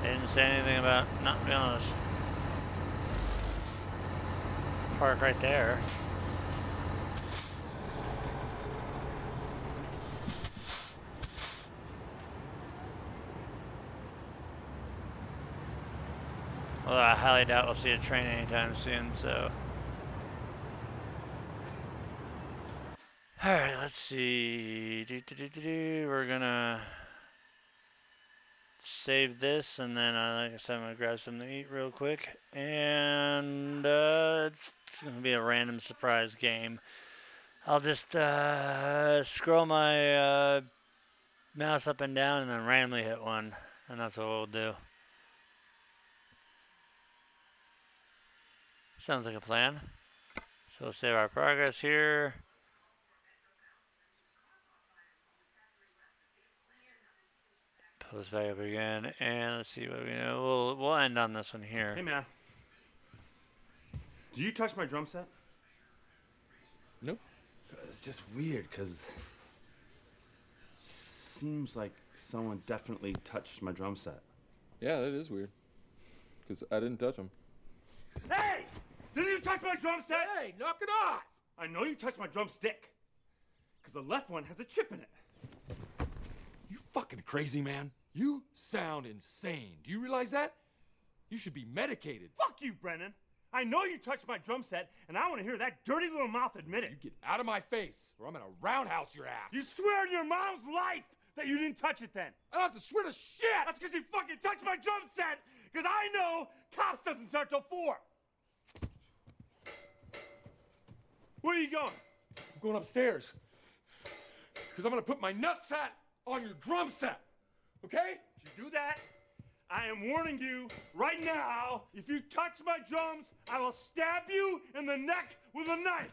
A: They didn't say anything about not being able to park right there. Well, I highly doubt we'll see a train anytime soon, so. Alright, let's see. We're gonna save this, and then, like I said, I'm gonna grab something to eat real quick. And it's gonna be a random surprise game. I'll just scroll my mouse up and down and then randomly hit one, and that's what we'll do. Sounds like a plan. So we'll save our progress here. Pull this back up again, and let's see what we know. We'll end on this one here.
I: Hey man, do you touch my drum set?
J: Nope.
I: It's just weird, cause seems like someone definitely touched my drum set.
J: Yeah, that is weird. Because I didn't touch them.
I: Hey! Did you touch my drum set?
B: Hey, knock it off!
I: I know you touched my drumstick. Because the left one has a chip in it.
C: You fucking crazy, man. You sound insane. Do you realize that? You should be medicated.
I: Fuck you, Brennan. I know you touched my drum set, and I want to hear that dirty little mouth admit it.
C: You get out of my face, or I'm gonna roundhouse your ass.
I: You swear on your mom's life that you didn't touch it then.
C: I don't have to swear to shit!
I: That's because you fucking touched my drum set, because I know cops doesn't start till 4. Where are you going?
C: I'm going upstairs. Because I'm gonna put my nutsack on your drum set. Okay?
I: If you do that, I am warning you right now, if you touch my drums, I will stab you in the neck with a knife.